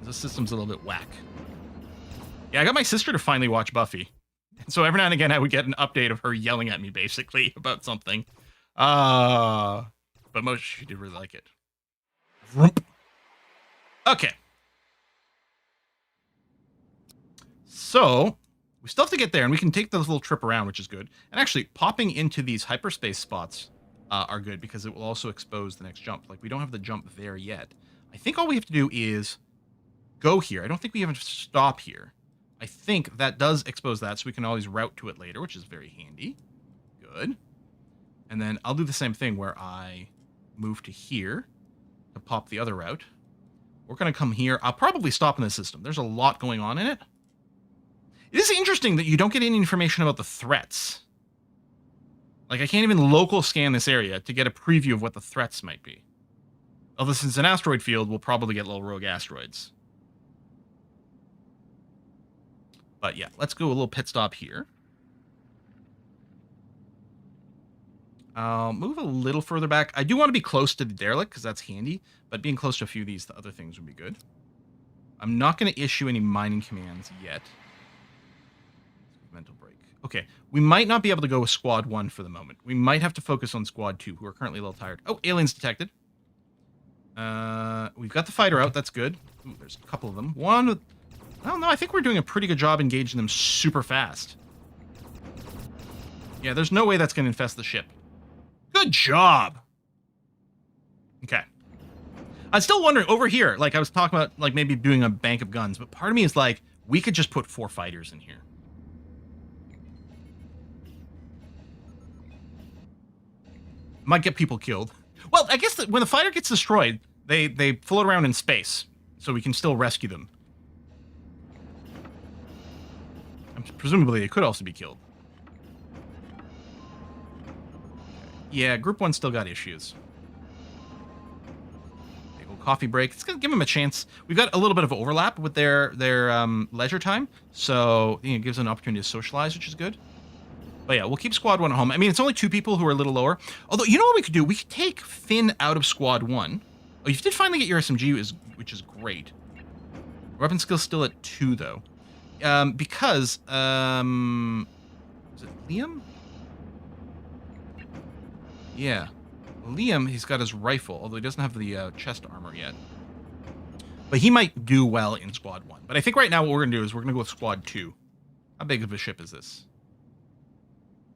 The system's a little bit whack. Yeah, I got my sister to finally watch Buffy. And so every now and again, I would get an update of her yelling at me, basically, about something. But most, she did really like it. Vroom. Okay. So, we still have to get there, and we can take this little trip around, which is good. And actually, popping into these hyperspace spots are good, because it will also expose the next jump. Like, we don't have the jump there yet. I think all we have to do is go here. I don't think we have to stop here. I think that does expose that, so we can always route to it later, which is very handy. Good. And then I'll do the same thing where I move to here to pop the other route. We're going to come here. I'll probably stop in the system. There's a lot going on in it. It is interesting that you don't get any information about the threats. Like, I can't even local scan this area to get a preview of what the threats might be. Although, since it's an asteroid field, we'll probably get little rogue asteroids. But yeah, let's go a little pit stop here. I'll move a little further back. I do want to be close to the derelict, because that's handy. But being close to a few of these other things would be good. I'm not going to issue any mining commands yet. Mental break. Okay, we might not be able to go with Squad 1 for the moment. We might have to focus on Squad 2, who are currently a little tired. Oh, aliens detected. We've got the fighter out. That's good. Ooh, there's a couple of them. One... I don't know. I think we're doing a pretty good job engaging them super fast. Yeah, there's no way that's going to infest the ship. Good job. Okay. I'm still wondering, over here, like I was talking about, like maybe doing a bank of guns, but part of me is like, we could just put 4 fighters in here. Might get people killed. Well, I guess that when the fighter gets destroyed, they float around in space, so we can still rescue them. Presumably, it could also be killed. Yeah, Group 1 still got issues. Big old coffee break. It's going to give them a chance. We've got a little bit of overlap with their leisure time, so it gives them an opportunity to socialize, which is good. But yeah, we'll keep Squad 1 at home. I mean, it's only 2 people who are a little lower. Although, you know what we could do? We could take Finn out of Squad 1. Oh, you did finally get your SMG, which is great. Weapon skill's still at 2, though. Because, is it Liam? Yeah. Liam, he's got his rifle, although he doesn't have the chest armor yet. But he might do well in Squad 1. But I think right now what we're going to do is we're going to go with Squad 2. How big of a ship is this?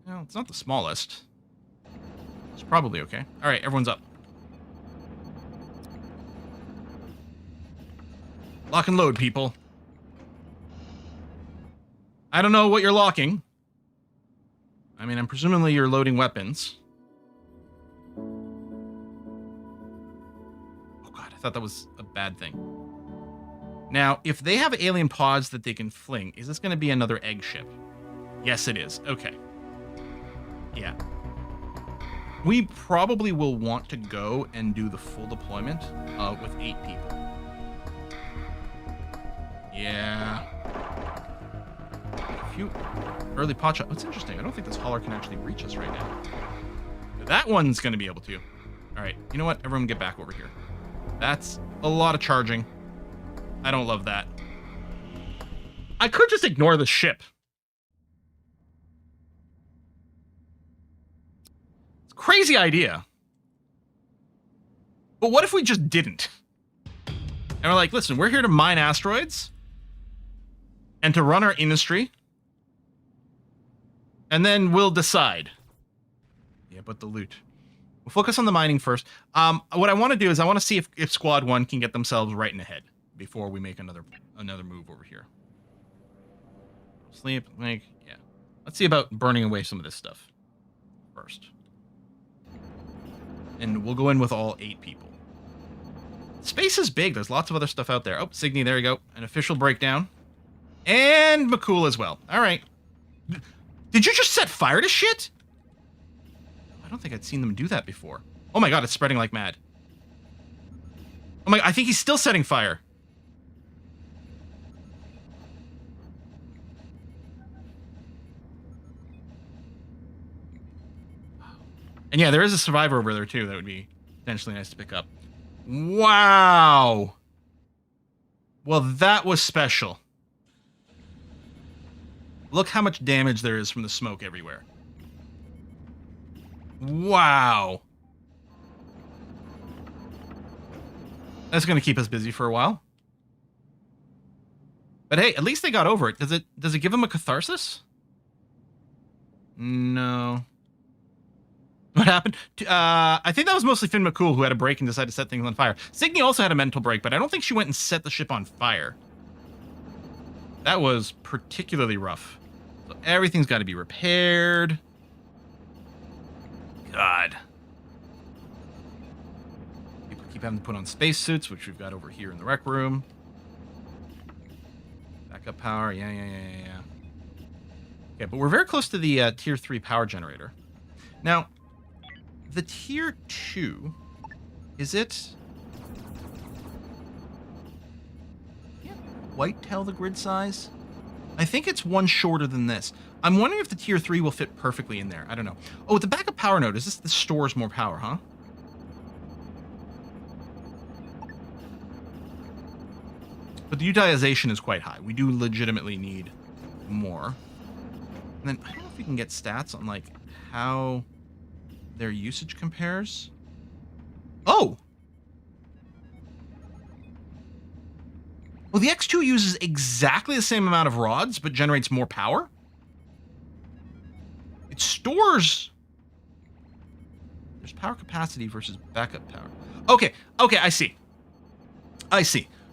Well, it's not the smallest. It's probably okay. All right, everyone's up. Lock and load, people. I don't know what you're locking. I mean, I'm presumably you're loading weapons. Oh god, I thought that was a bad thing. Now, if they have alien pods that they can fling, is this going to be another egg ship? Yes, it is. Okay. Yeah. We probably will want to go and do the full deployment with 8 people. Yeah. A few early pot shots. What's interesting, I don't think this hauler can actually reach us right now. But that one's going to be able to. All right. You know what? Everyone get back over here. That's a lot of charging. I don't love that. I could just ignore the ship. Crazy idea. But what if we just didn't? And we're like, listen, we're here to mine asteroids and to run our industry. And then we'll decide. Yeah, but the loot. We'll focus on the mining first. What I want to do is I want to see if Squad 1 can get themselves right in ahead before we make another move over here. Sleep, like, yeah. Let's see about burning away some of this stuff first. And we'll go in with all 8 people. Space is big. There's lots of other stuff out there. Oh, Signy, there you go. An official breakdown. And McCool as well. All right. Did you just set fire to shit? I don't think I'd seen them do that before. Oh my god, it's spreading like mad. Oh my, I think he's still setting fire. And yeah, there is a survivor over there too that would be potentially nice to pick up. Wow. Well, that was special. Look how much damage there is from the smoke everywhere. Wow. That's going to keep us busy for a while. But hey, at least they got over it. Does it give them a catharsis? No. What happened? I think that was mostly Finn McCool who had a break and decided to set things on fire. Signy also had a mental break, but I don't think she went and set the ship on fire. That was particularly rough. So everything's got to be repaired. God. People keep having to put on spacesuits, which we've got over here in the rec room. Backup power, yeah. Okay, but we're very close to the tier 3 power generator. Now, the tier 2, is it? Can't quite tell the grid size. I think it's one shorter than this. I'm wondering if the tier 3 will fit perfectly in there. I don't know. Oh, the backup power node, is this the stores more power, huh? But the utilization is quite high. We do legitimately need more. And then I don't know if we can get stats on like how their usage compares. Oh! Well, the X2 uses exactly the same amount of rods, but generates more power. It stores... There's power capacity versus backup power. Okay, I see.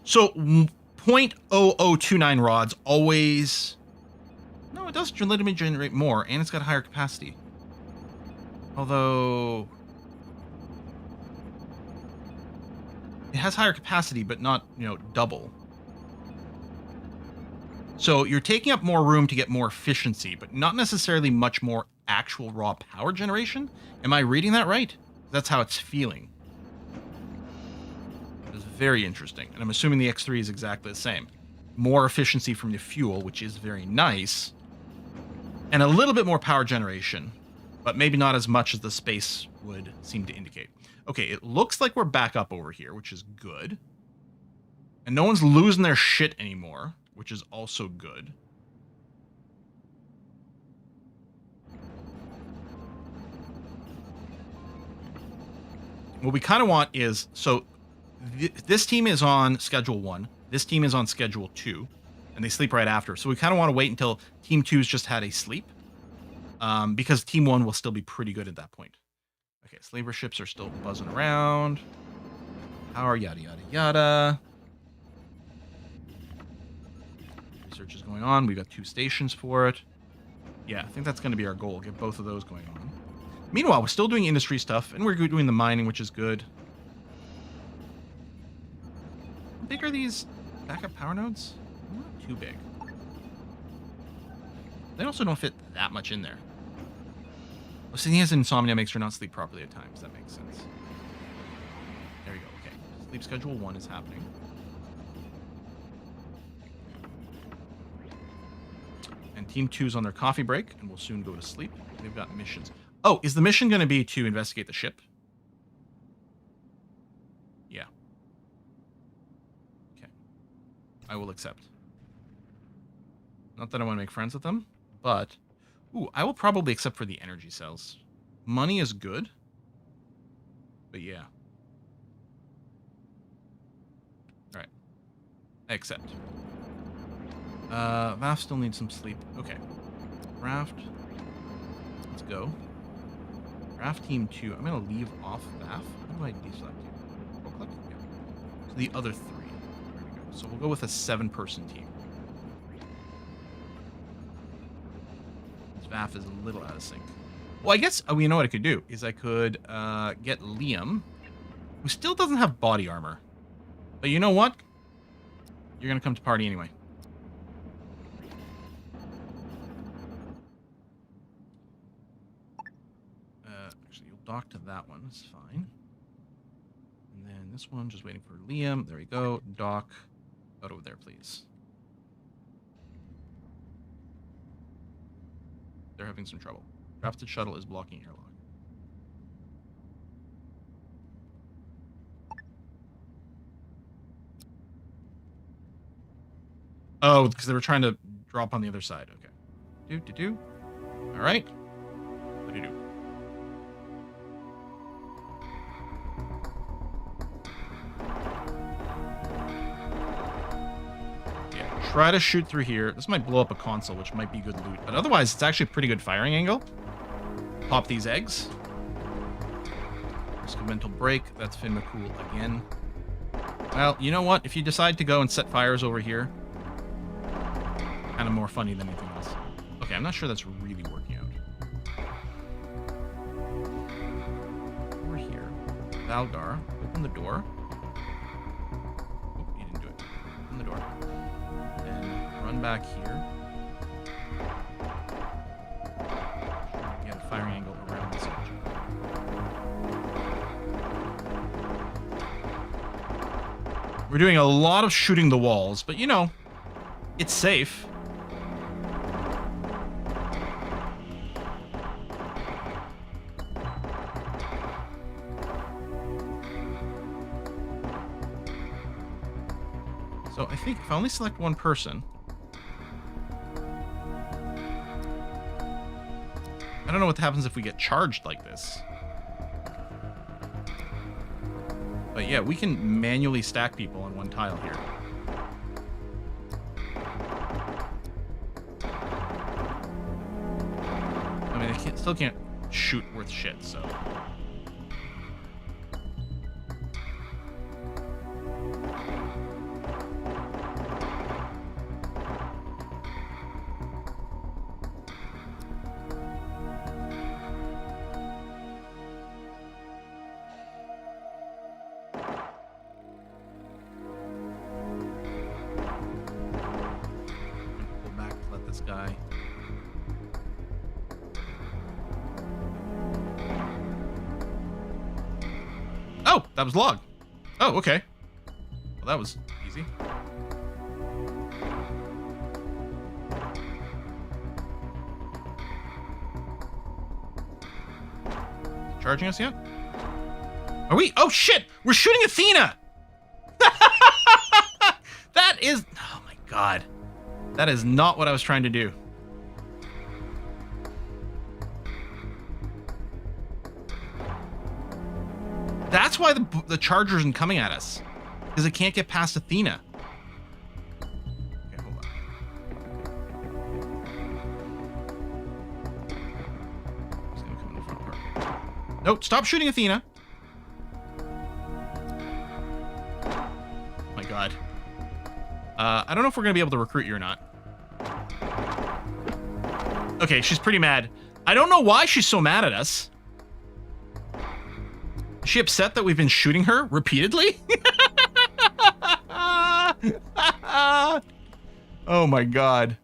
So, 0.0029 rods always... No, it does legitimately generate more, and it's got higher capacity. Although... It has higher capacity, but not, double. So you're taking up more room to get more efficiency, but not necessarily much more actual raw power generation. Am I reading that right? That's how it's feeling. It's very interesting. And I'm assuming the X3 is exactly the same. More efficiency from the fuel, which is very nice. And a little bit more power generation, but maybe not as much as the space would seem to indicate. Okay, it looks like we're back up over here, which is good. And no one's losing their shit anymore, which is also good. What we kind of want is, so this team is on schedule 1, this team is on schedule 2, and they sleep right after. So we kind of want to wait until team 2's just had a sleep, because team 1 will still be pretty good at that point. Okay, slaver ships are still buzzing around. Power, yada, yada, yada. Research is going on. We've got 2 stations for it. Yeah, I think that's going to be our goal. Get both of those going on. Meanwhile, we're still doing industry stuff, and we're doing the mining, which is good. How big are these backup power nodes? Not too big. They also don't fit that much in there. Oh, so he has insomnia, makes her not sleep properly at times. That makes sense. There we go. Okay. Sleep schedule 1 is happening. And team 2's on their coffee break, and will soon go to sleep. They've got missions. Oh, is the mission going to be to investigate the ship? Yeah. Okay. I will accept. Not that I want to make friends with them, but... Ooh, I will probably accept for the energy cells. Money is good. But yeah. Alright. I accept. Vaft still needs some sleep. Okay. Raft. Let's go. Raft team 2. I'm going to leave off Vaft. How do I deselect you? Click? Yeah. So the other 3. There we go. So we'll go with a 7-person team. Vaft is a little out of sync. Well, I guess, you know what I could do? Is I could get Liam, who still doesn't have body armor. But you know what? You're going to come to party anyway. Actually, you'll dock to that one. That's fine. And then this one, just waiting for Liam. There we go. Dock. Out over there, please. They're having some trouble. Drafted shuttle is blocking airlock. Oh, because they were trying to drop on the other side. Okay. Do. All right. What do you do? Yeah, try to shoot through here. This might blow up a console, which might be good loot. But otherwise, it's actually a pretty good firing angle. Pop these eggs. Risk of mental break. That's Finn McCool again. Well, you know what? If you decide to go and set fires over here, kind of more funny than anything else. Okay, I'm not sure that's really working out. Over here. Valgar, open the door. Oh, you didn't do it. Open the door. And run back here. Get a firing angle around this edge. We're doing a lot of shooting the walls, but you know, it's safe. So I think if I only select one person, I don't know what happens if we get charged like this. But yeah, we can manually stack people on one tile here. I mean, they still can't shoot worth shit, so... guy. Oh, that was log. Oh, okay. Well, that was easy. Charging us yet? Are we? Oh shit! We're shooting Athena! That is... Oh my god. That is not what I was trying to do. That's why the charger isn't coming at us. Because it can't get past Athena. Okay, hold on. He's gonna come in the front part. Nope, stop shooting Athena. Oh my god. I don't know if we're going to be able to recruit you or not. Okay, she's pretty mad. I don't know why she's so mad at us. Is she upset that we've been shooting her repeatedly? Oh my god.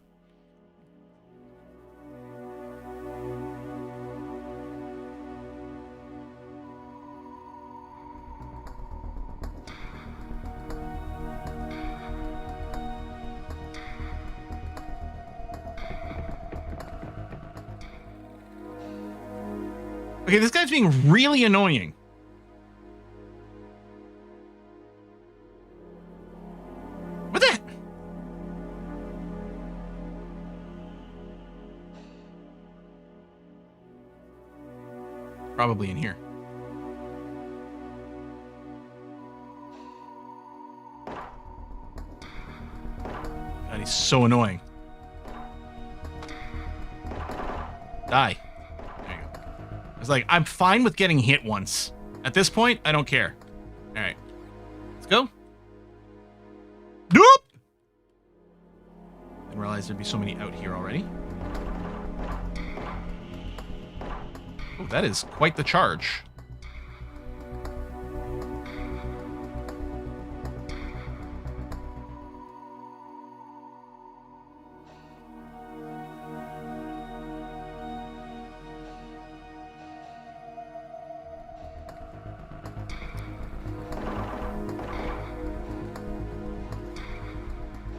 Okay, this guy's being really annoying. What the? Probably in here. God, he's so annoying. Die. It's like, I'm fine with getting hit once. At this point, I don't care. All right. Let's go. Nope! Didn't realize there'd be so many out here already. Oh, that is quite the charge.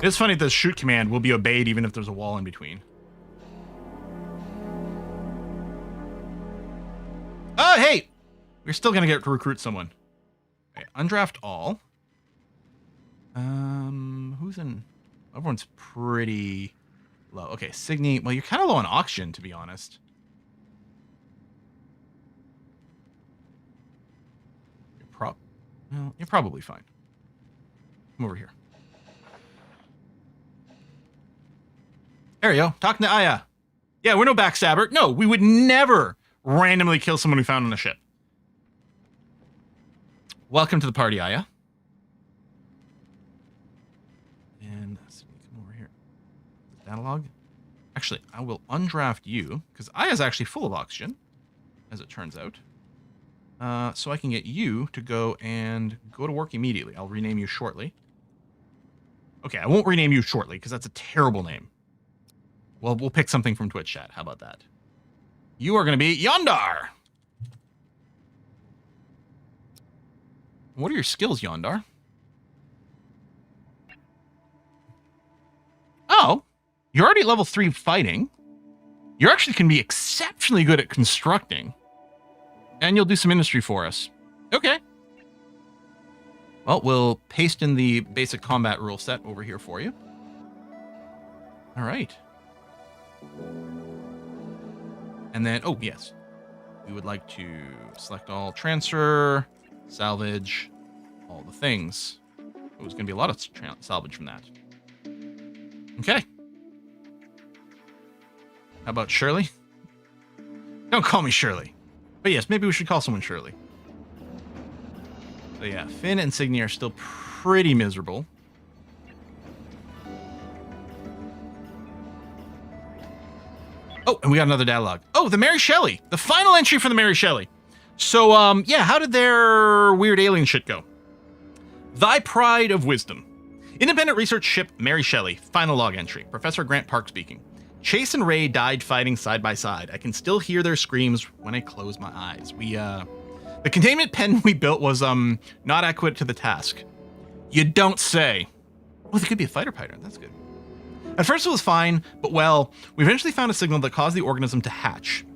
It's funny that the shoot command will be obeyed even if there's a wall in between. Oh, hey! We're still gonna get to recruit someone. Okay, undraft all. Who's in? Everyone's pretty low. Okay, Signy. Well, you're kind of low on oxygen, to be honest. You're probably fine. Come over here. There you go. Talking to Aya. Yeah, we're no backstabber. No, we would never randomly kill someone we found on a ship. Welcome to the party, Aya. And let's come over here. Data log. Actually, I will undraft you, because Aya's actually full of oxygen, as it turns out. So I can get you to go to work immediately. I'll rename you shortly. Okay, I won't rename you shortly, because that's a terrible name. Well, we'll pick something from Twitch chat. How about that? You are going to be Yondar. What are your skills, Yondar? Oh, you're already at level 3 fighting. You actually can be exceptionally good at constructing. And you'll do some industry for us. Okay. Well, we'll paste in the basic combat rule set over here for you. All right. And then, oh, yes. We would like to select all, transfer, salvage, all the things. Oh, there's going to be a lot of salvage from that. Okay. How about Shirley? Don't call me Shirley. But yes, maybe we should call someone Shirley. So yeah, Finn and Signy are still pretty miserable. Oh, and we got another dialogue. Oh, the Mary Shelley. The final entry for the Mary Shelley. So, yeah, how did their weird alien shit go? Thy Pride of Wisdom. Independent research ship Mary Shelley. Final log entry. Professor Grant Park speaking. Chase and Ray died fighting side by side. I can still hear their screams when I close my eyes. The containment pen we built was, not adequate to the task. You don't say. Oh, there could be a fighter pilot. That's good. At first it was fine, but well, we eventually found a signal that caused the organism to hatch.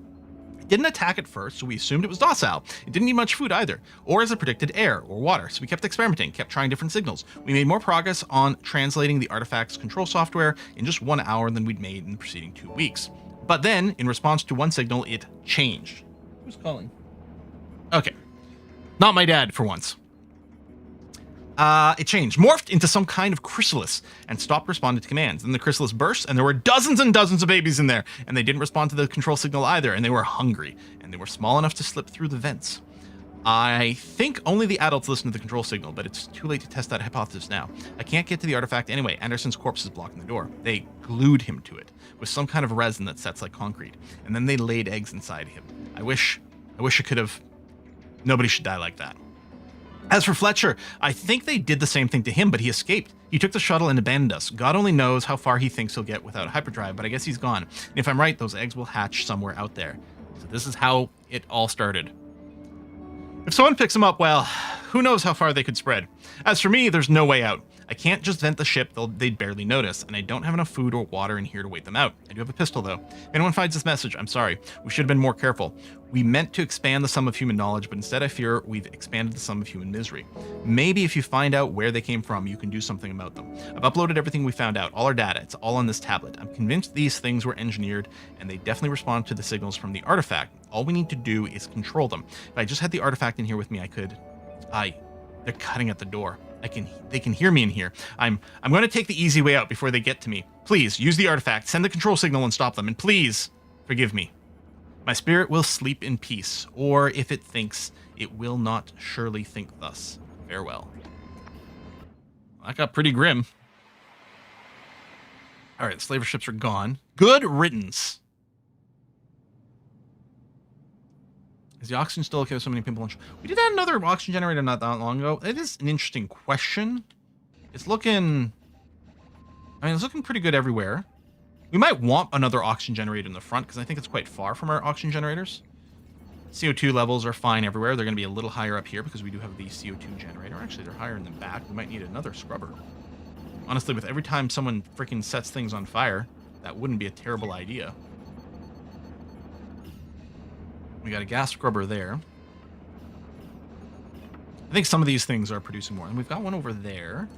It didn't attack at first, so we assumed it was docile. It didn't need much food either, or as it predicted, air or water, so we kept experimenting, kept trying different signals. We made more progress on translating the artifact's control software in just 1 hour than we'd made in the preceding 2 weeks. But then, in response to one signal, it changed. Who's calling? Okay. Not my dad, for once. It changed, morphed into some kind of chrysalis, and stopped responding to commands. Then the chrysalis burst, and there were dozens and dozens of babies in there, and they didn't respond to the control signal either, and they were hungry, and they were small enough to slip through the vents. I think only the adults listen to the control signal, but it's too late to test that hypothesis now. I can't get to the artifact anyway. Anderson's corpse is blocking the door. They glued him to it with some kind of resin that sets like concrete, and then they laid eggs inside him. I wish I could have. Nobody should die like that. As for Fletcher, I think they did the same thing to him, but he escaped. He took the shuttle and abandoned us. God only knows how far he thinks he'll get without hyperdrive, but I guess he's gone. And if I'm right, those eggs will hatch somewhere out there. So this is how it all started. If someone picks him up, well, who knows how far they could spread. As for me, there's no way out. I can't just vent the ship, they'd barely notice, and I don't have enough food or water in here to wait them out. I do have a pistol, though. If anyone finds this message, I'm sorry. We should have been more careful. We meant to expand the sum of human knowledge, but instead I fear we've expanded the sum of human misery. Maybe if you find out where they came from, you can do something about them. I've uploaded everything we found out, all our data. It's all on this tablet. I'm convinced these things were engineered, and they definitely respond to the signals from the artifact. All we need to do is control them. If I just had the artifact in here with me, I could... They're cutting at the door. They can hear me in here. I'm going to take the easy way out before they get to me. Please, use the artifact, send the control signal and stop them, and please, forgive me. My spirit will sleep in peace, or if it thinks, it will not surely think thus. Farewell. That got pretty grim. All right, the slaver ships are gone. Good riddance. Is the oxygen still okay with so many people? We did have another oxygen generator not that long ago. It is an interesting question. It's looking... it's looking pretty good everywhere. We might want another oxygen generator in the front because I think it's quite far from our oxygen generators. CO2 levels are fine everywhere. They're going to be a little higher up here because we do have the CO2 generator. Actually, they're higher in the back. We might need another scrubber. Honestly, with every time someone freaking sets things on fire, that wouldn't be a terrible idea. We got a gas scrubber there. I think some of these things are producing more. And we've got one over there.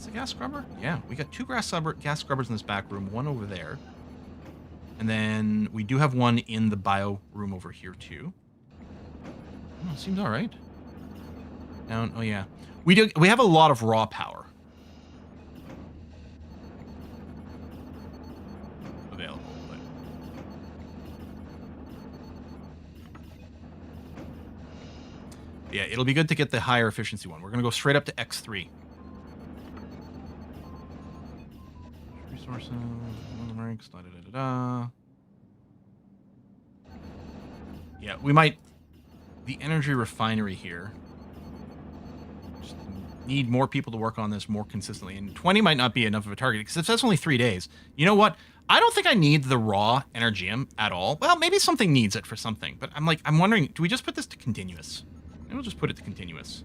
this a gas scrubber? Yeah, we got 2 gas scrubbers in this back room, 1 over there. And then we do have 1 in the bio room over here, too. Oh, seems all right. Down, oh, yeah. We have a lot of raw power available. But... yeah, it'll be good to get the higher efficiency one. We're going to go straight up to X3. Resources, ranks, da da da da. Yeah, we might. The energy refinery here. Just need more people to work on this more consistently. And 20 might not be enough of a target because that's only 3 days. You know what? I don't think I need the raw energium at all. Well, maybe something needs it for something. But I'm wondering, do we just put this to continuous? Maybe we'll just put it to continuous.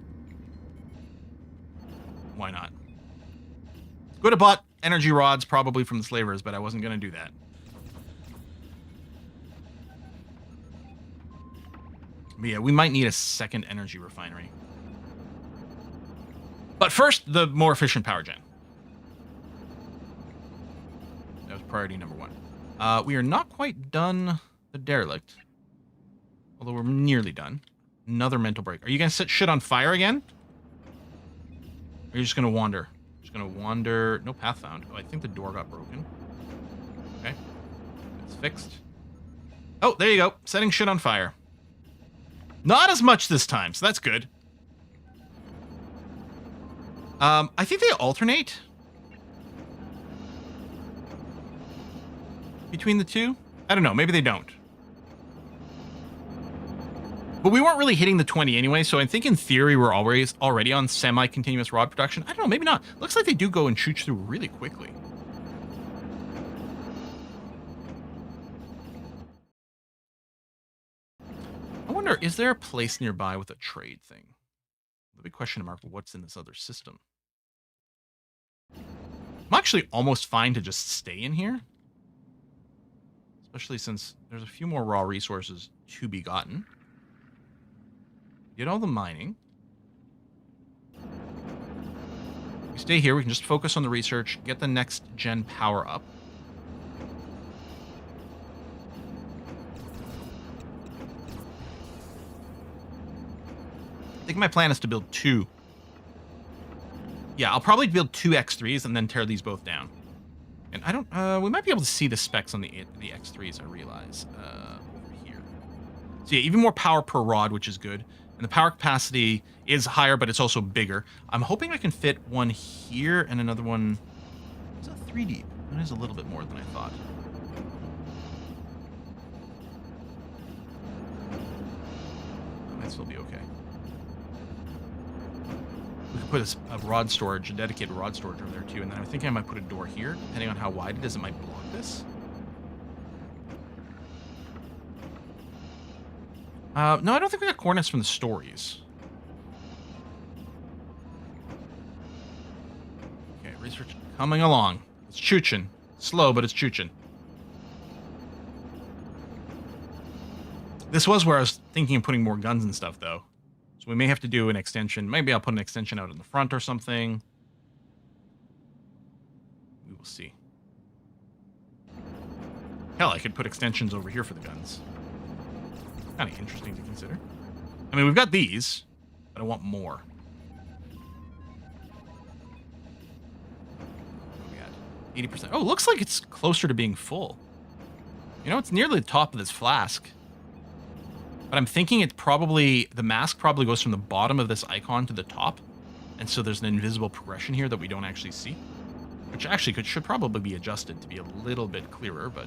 Why not? Could have bought energy rods probably from the slavers, but I wasn't going to do that. But yeah, we might need a second energy refinery. But first, the more efficient power gen. That was priority number 1. We are not quite done the derelict. Although we're nearly done. Another mental break. Are you going to set shit on fire again? Or are you just going to wander? Just going to wander. No path found. Oh, I think the door got broken. Okay. It's fixed. Oh, there you go. Setting shit on fire. Not as much this time, so that's good. I think they alternate between the two. I don't know. Maybe they don't. But we weren't really hitting the 20 anyway, so I think in theory we're already on semi-continuous rod production. I don't know. Maybe not. Looks like they do go and shoot through really quickly. I wonder, is there a place nearby with a trade thing? The big question mark, what's in this other system? I'm actually almost fine to just stay in here. Especially since there's a few more raw resources to be gotten. Get all the mining. We stay here, we can just focus on the research, get the next gen power up. I think my plan is to build 2. Yeah, I'll probably build 2 X3s and then tear these both down. And I don't, we might be able to see the specs on the X3s, I realize, over here. So yeah, even more power per rod, which is good. And the power capacity is higher, but it's also bigger. I'm hoping I can fit one here and another one. Is that 3 deep? That is a little bit more than I thought. That might still be okay. We could put a rod storage, a dedicated rod storage over there too, and then I think I might put a door here. Depending on how wide it is, it might block this. No, I don't think we got coordinates from the stories. Okay, research coming along. It's chooching. Slow, but it's chooching. This was where I was thinking of putting more guns and stuff, though. So we may have to do an extension. Maybe I'll put an extension out in the front or something. We will see. Hell, I could put extensions over here for the guns. Kind of interesting to consider. I mean, we've got these, but I want more. What we got? 80%. Oh, looks like it's closer to being full. You know, it's nearly the top of this flask. But I'm thinking it probably, the mask probably goes from the bottom of this icon to the top. And so there's an invisible progression here that we don't actually see. Which actually should probably be adjusted to be a little bit clearer, but...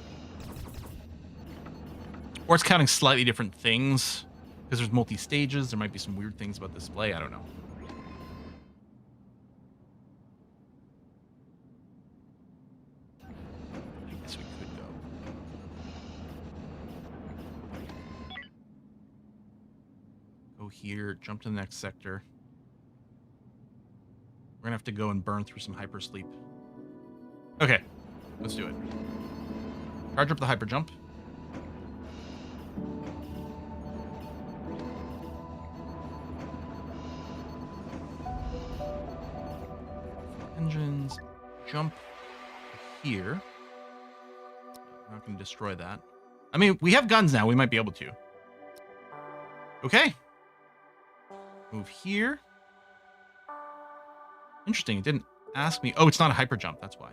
Or it's counting slightly different things. Because there's multi-stages, there might be some weird things about the display, I don't know. I guess we could go. Go here, jump to the next sector. We're gonna have to go and burn through some hypersleep. Okay, let's do it. Charge up the hyper jump. Engines. Jump here. We're not going to destroy that. I mean, we have guns now. We might be able to. Okay. Move here. Interesting. It didn't ask me. Oh, it's not a hyper jump. That's why.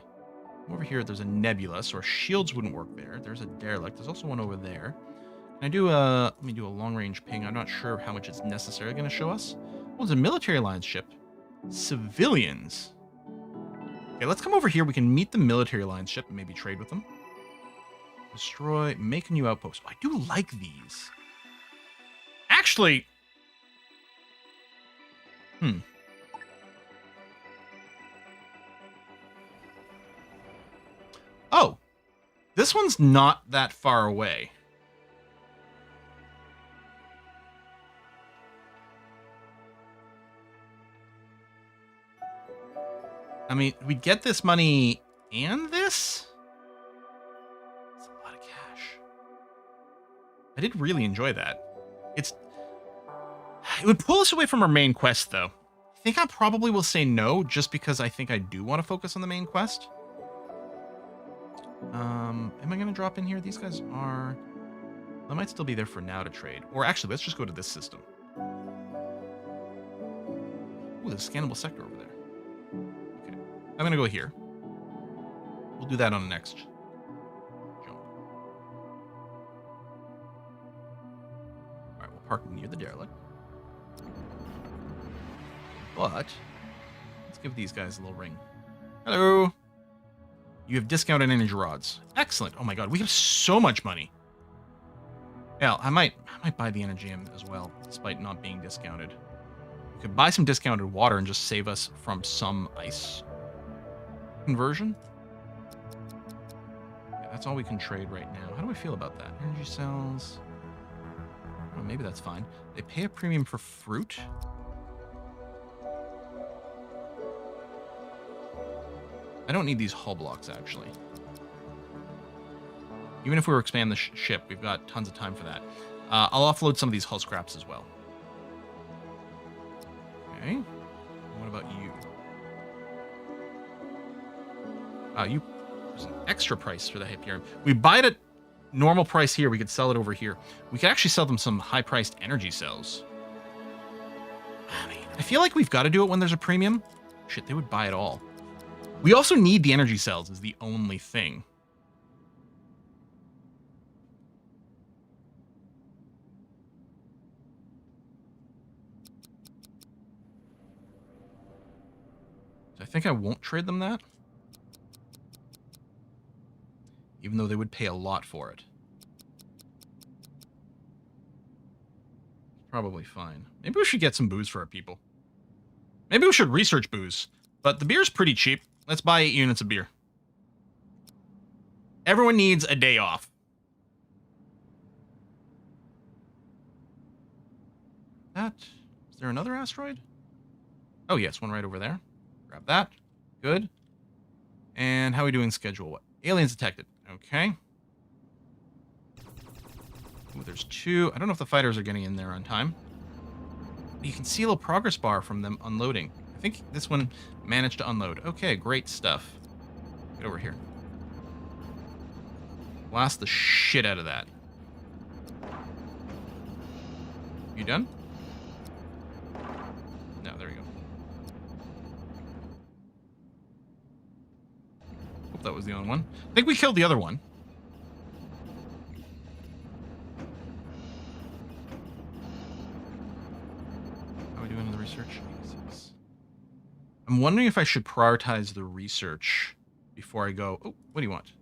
Over here, there's a nebula, so our shields wouldn't work there. There's a derelict. There's also one over there. Can I do a... Let me do a long-range ping. I'm not sure how much it's necessarily going to show us. Oh, it's a military alliance ship. Civilians. Okay, let's come over here. We can meet the military alliance ship and maybe trade with them. Destroy. Make a new outpost. Oh, I do like these. Actually... Oh, this one's not that far away. I mean, we'd get this money and this? That's a lot of cash. I did really enjoy that. It would pull us away from our main quest, though. I think I probably will say no, just because I think I do want to focus on the main quest. Am I going to drop in here? These guys are... They might still be there for now to trade. Or actually, let's just go to this system. Ooh, there's a scannable sector over there. Okay. I'm going to go here. We'll do that on the next jump. Alright, we'll park near the derelict. But, let's give these guys a little ring. Hello! You have discounted energy rods. Excellent. Oh my god, we have so much money. Yeah, I might buy the energy as well, despite not being discounted. We could buy some discounted water and just save us from some ice conversion. Yeah, that's all we can trade right now. How do I feel about that? Energy cells. Oh, maybe that's fine. They pay a premium for fruit. I don't need these hull blocks, actually. Even if we were to expand the ship, we've got tons of time for that. I'll offload some of these hull scraps as well. Okay. What about you? There's an extra price for the Hyperion. We buy it at normal price here. We could sell it over here. We could actually sell them some high-priced energy cells. I mean, I feel like we've got to do it when there's a premium. Shit, they would buy it all. We also need the energy cells is the only thing. So I think I won't trade them that. Even though they would pay a lot for it. Probably fine. Maybe we should get some booze for our people. Maybe we should research booze. But the beer's pretty cheap. Let's buy 8 units of beer. Everyone needs a day off. Is there another asteroid? Oh, yes, one right over there. Grab that. Good. And how are we doing schedule? What? Aliens detected. Okay. Ooh, there's 2. I don't know if the fighters are getting in there on time. You can see a little progress bar from them unloading. I think this one managed to unload. Okay, great stuff. Get over here. Blast the shit out of that. You done? No, there you go. Hope that was the only one. I think we killed the other one. How are we doing in the research? I'm wondering if I should prioritize the research before I go... Oh, what do you want?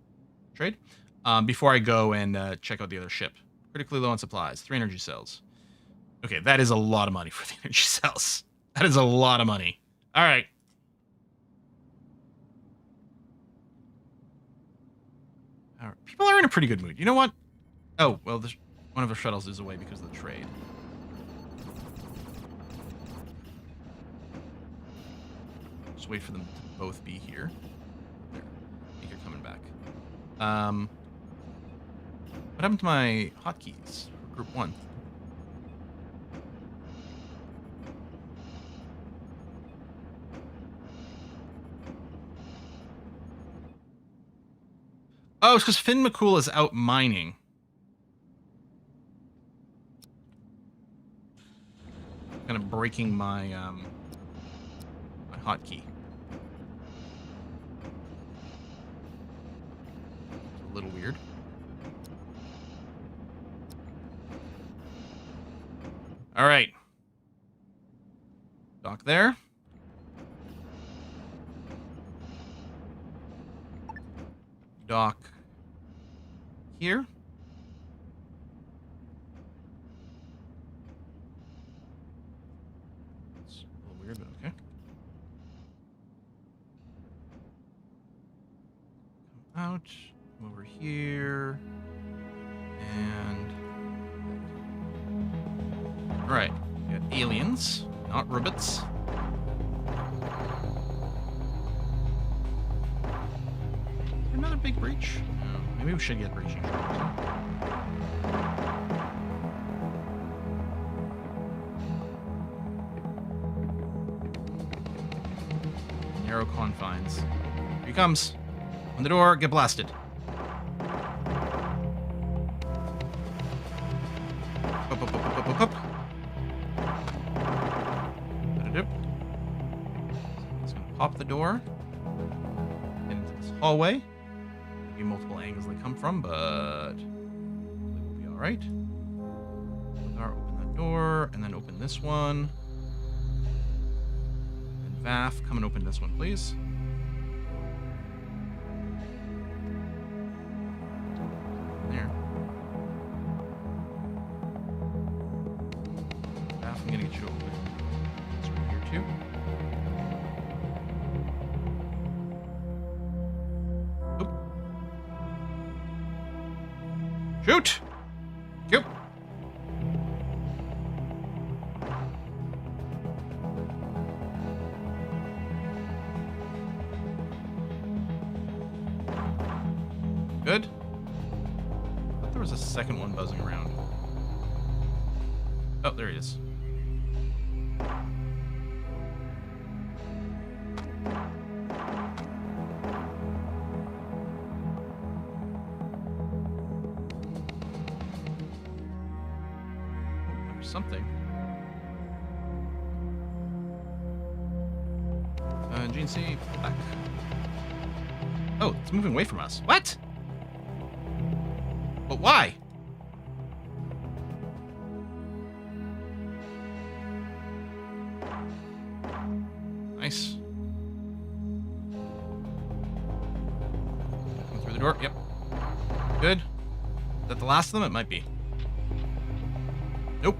Trade? Before I go and check out the other ship. Critically low on supplies. 3 energy cells. Okay, that is a lot of money for the energy cells. That is a lot of money. All right. All right. People are in a pretty good mood. You know what? Oh, well, one of the shuttles is away because of the trade. Just wait for them to both be here. There. I think you're coming back. What happened to my hotkeys for group 1? Oh, it's because Finn McCool is out mining. Kind of breaking my my hotkey. A little weird. All right. Dock there. Dock here. It's a little weird, but okay. Come out, come over here, and all right. We got aliens, not robots. Another big breach. No, maybe we should get breaching. Narrow confines. Here he comes. On the door, get blasted. Up, up, up, up, up, up. Da-da-dip. It's gonna pop the door. Get into this hallway. Maybe multiple angles they come from, but it will be alright. Open that door, and then open this one. And Vath, come and open this one, please. There. Vath, I'm gonna get you open. This one here too. Shoot! Yep. Good. I thought there was a second one buzzing around. Oh, there he is. Something. GNC back. Oh, it's moving away from us. What? But why? Nice. Come through the door. Yep. Good. Is that the last of them? It might be. Nope.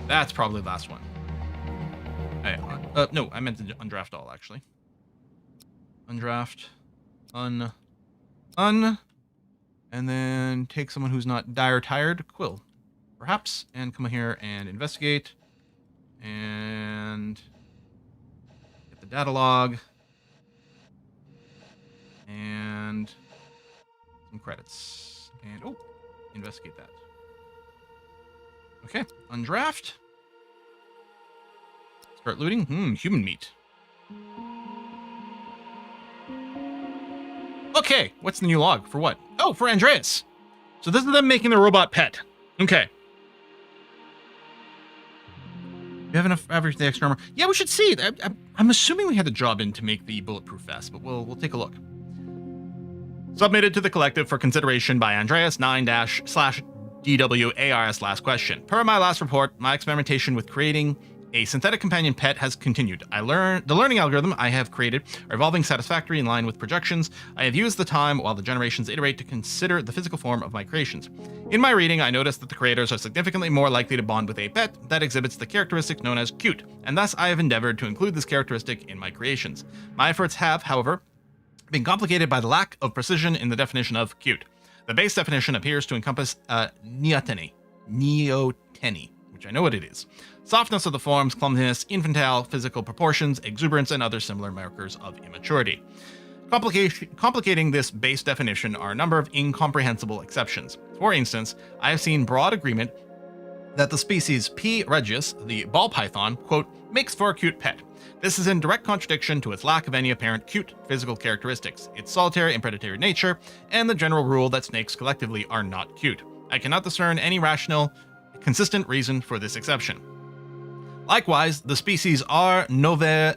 That's probably the last one. Hey, no, I meant to undraft all, actually. Undraft. And then take someone who's not dire tired. Quill, perhaps. And come here and investigate. And get the data log. And some credits. And, oh, investigate that. Okay, undraft. Start looting. Human meat. Okay, what's the new log? For what? Oh, for Andreas. So this is them making the robot pet. Okay. You have enough average the extra armor? Yeah, we should see. I'm assuming we had the job in to make the bulletproof vest, but we'll take a look. Submitted to the collective for consideration by Andreas 9-/DWARS last question. Per my last report, my experimentation with creating a synthetic companion pet has continued. The learning algorithm I have created are evolving satisfactory in line with projections. I have used the time while the generations iterate to consider the physical form of my creations. In my reading, I noticed that the creators are significantly more likely to bond with a pet that exhibits the characteristic known as cute, and thus I have endeavored to include this characteristic in my creations. My efforts have, however, been complicated by the lack of precision in the definition of cute. The base definition appears to encompass neoteny, which I know what it is. Softness of the forms, clumsiness, infantile physical proportions, exuberance, and other similar markers of immaturity. Complicating this base definition are a number of incomprehensible exceptions. For instance, I have seen broad agreement that the species P. regius, the ball python, quote, makes for a cute pet. This is in direct contradiction to its lack of any apparent cute physical characteristics, its solitary and predatory nature, and the general rule that snakes collectively are not cute. I cannot discern any rational, consistent reason for this exception. Likewise, the species R. norvegicus,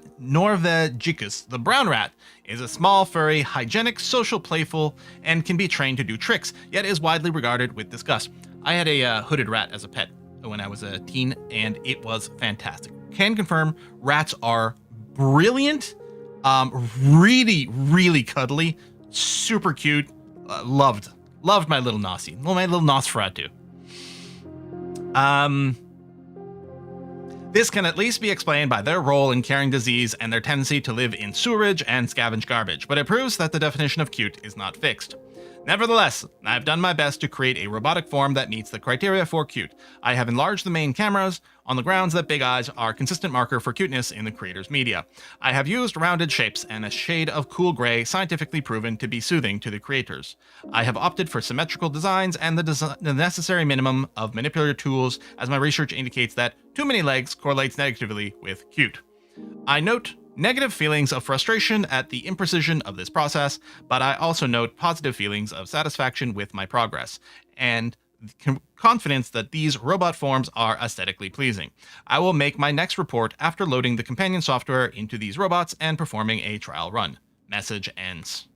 the brown rat, is a small, furry, hygienic, social, playful, and can be trained to do tricks, yet is widely regarded with disgust. I had a hooded rat as a pet when I was a teen, and it was fantastic. Can confirm, rats are brilliant, really, really cuddly, super cute. Loved my little Nossie. Well, my little Nosferatu. This can at least be explained by their role in carrying disease and their tendency to live in sewerage and scavenge garbage, but it proves that the definition of cute is not fixed. Nevertheless, I've done my best to create a robotic form that meets the criteria for cute. I have enlarged the main cameras on the grounds that big eyes are a consistent marker for cuteness in the creator's media. I have used rounded shapes and a shade of cool gray scientifically proven to be soothing to the creators. I have opted for symmetrical designs and the necessary minimum of manipulator tools, as my research indicates that too many legs correlates negatively with cute. I note negative feelings of frustration at the imprecision of this process, but I also note positive feelings of satisfaction with my progress, and confidence that these robot forms are aesthetically pleasing. I will make my next report after loading the companion software into these robots and performing a trial run. Message ends.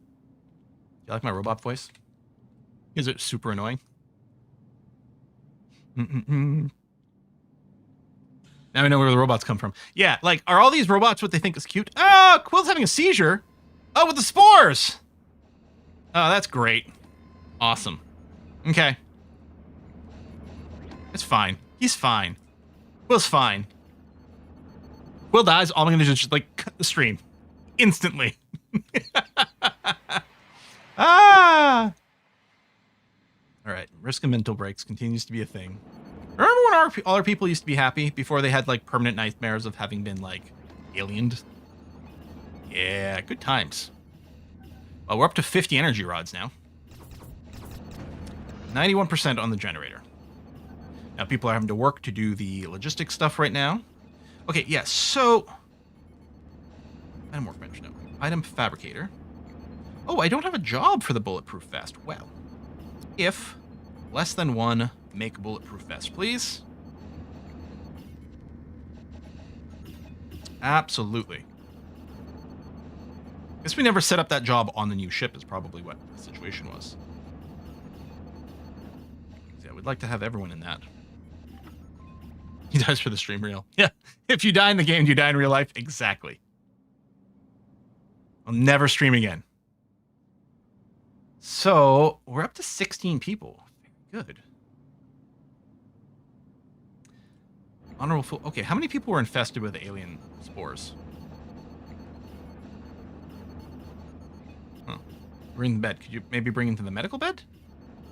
Do you like my robot voice? Is it super annoying? Now we know where the robots come from. Yeah, like, are all these robots what they think is cute? Oh, Quill's having a seizure. Oh, with the spores. Oh, that's great. Awesome. Okay. It's fine. He's fine. Quill's fine. Quill dies, all I'm gonna do is just, like, cut the stream. Instantly. Ah! Alright, risk of mental breaks continues to be a thing. Remember when all our people used to be happy before they had, like, permanent nightmares of having been, like, aliened? Yeah, good times. Well, we're up to 50 energy rods now. 91% on the generator. Now, people are having to work to do the logistics stuff right now. Okay, yeah, so... Item workbench, no. Item fabricator. Oh, I don't have a job for the bulletproof vest. Well, if less than one... Make a bulletproof vest, please. Absolutely. Guess we never set up that job on the new ship is probably what the situation was. Yeah, we'd like to have everyone in that. He dies for the stream reel. Yeah. If you die in the game, you die in real life. Exactly. I'll never stream again. So, we're up to 16 people. Good. Honorable full. Okay, how many people were infested with alien spores? Huh. Bring the bed. Could you maybe bring into the medical bed?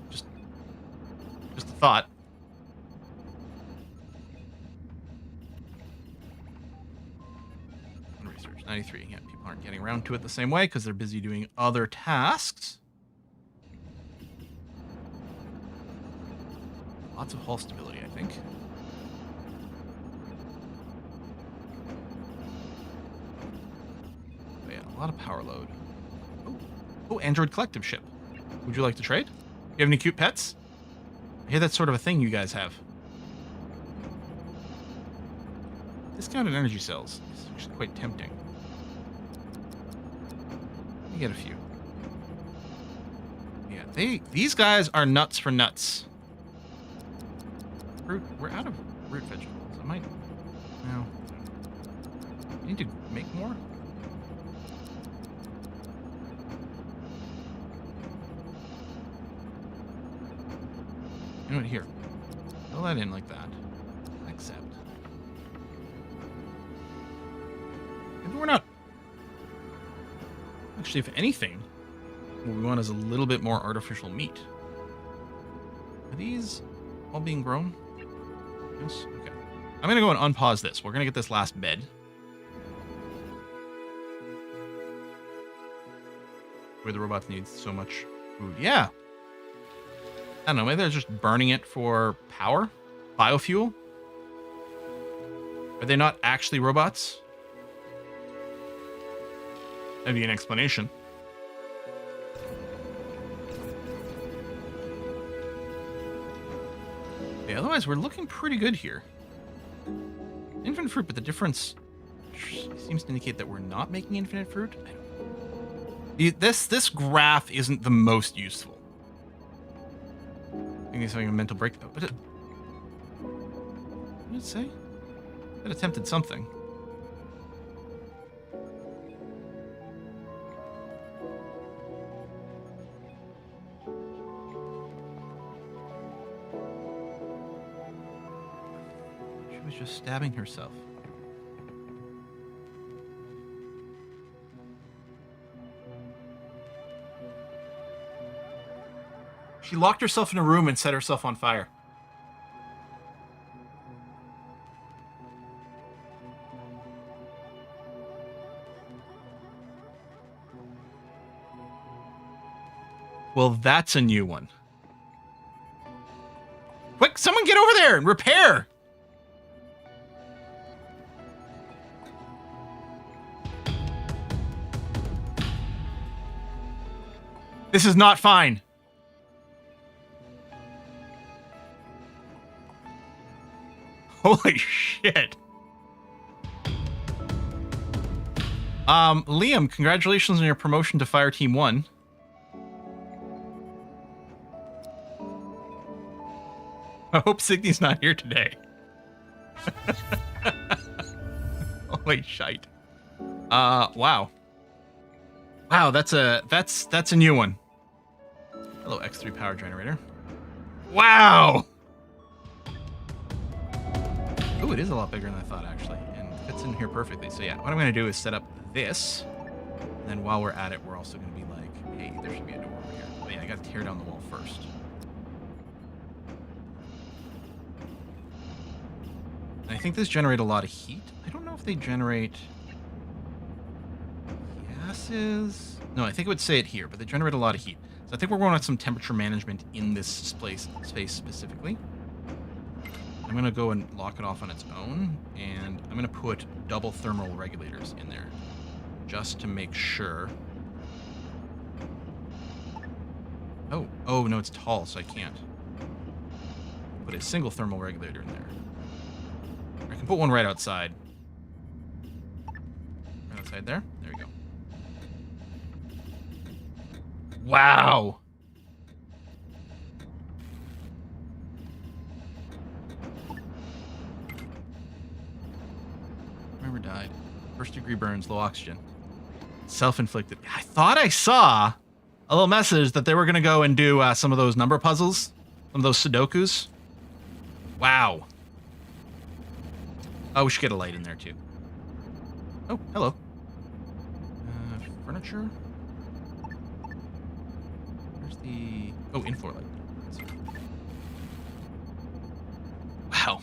Just a thought. Research 93. Yeah, people aren't getting around to it the same way because they're busy doing other tasks. Lots of hull stability, I think. A lot of power load. Oh, Android collective ship. Would you like to trade? You have any cute pets? I hear that's sort of a thing you guys have. Discounted energy cells. It's actually quite tempting. Let me get a few. Yeah, these guys are nuts for nuts. We're out of root vegetables. I might... No. I need to make more. You know what, here. Fill that in like that. Accept. Maybe we're not... Actually, if anything, what we want is a little bit more artificial meat. Are these all being grown? Yes? Okay. I'm going to go and unpause this. We're going to get this last bed. Where the robots need so much food. Yeah. I don't know, maybe they're just burning it for power? Biofuel? Are they not actually robots? That'd be an explanation. Okay, otherwise we're looking pretty good here. Infinite fruit, but the difference seems to indicate that we're not making infinite fruit. I don't know. This graph isn't the most useful. I think it's having a mental breakdown. What did it say? It attempted something. She was just stabbing herself. She locked herself in a room and set herself on fire. Well, that's a new one. Quick, someone get over there and repair! This is not fine. Holy shit. Liam, congratulations on your promotion to Fire Team 1. I hope Signy's not here today. Holy shite. Wow. Wow, that's a new one. Hello, X3 power generator. Wow! Ooh, it is a lot bigger than I thought, actually, and fits in here perfectly. So yeah, what I'm going to do is set up this, and then while we're at it, we're also going to be like, hey, there should be a door over here. But yeah, I got to tear down the wall first. And I think this generates a lot of heat. I don't know if they generate gases. No, I think it would say it here, but they generate a lot of heat. So I think we're going with some temperature management in this space specifically. I'm going to go and lock it off on its own, and I'm going to put double thermal regulators in there just to make sure. Oh, no, it's tall, so I can't. Put a single thermal regulator in there. I can put one right outside. Right outside there? There we go. Wow! Remember died. First degree burns, low oxygen. Self-inflicted. I thought I saw a little message that they were going to go and do some of those number puzzles. Some of those Sudokus. Wow. Oh, we should get a light in there, too. Oh, hello. Furniture. Where's the... Oh, in-floor light. Wow.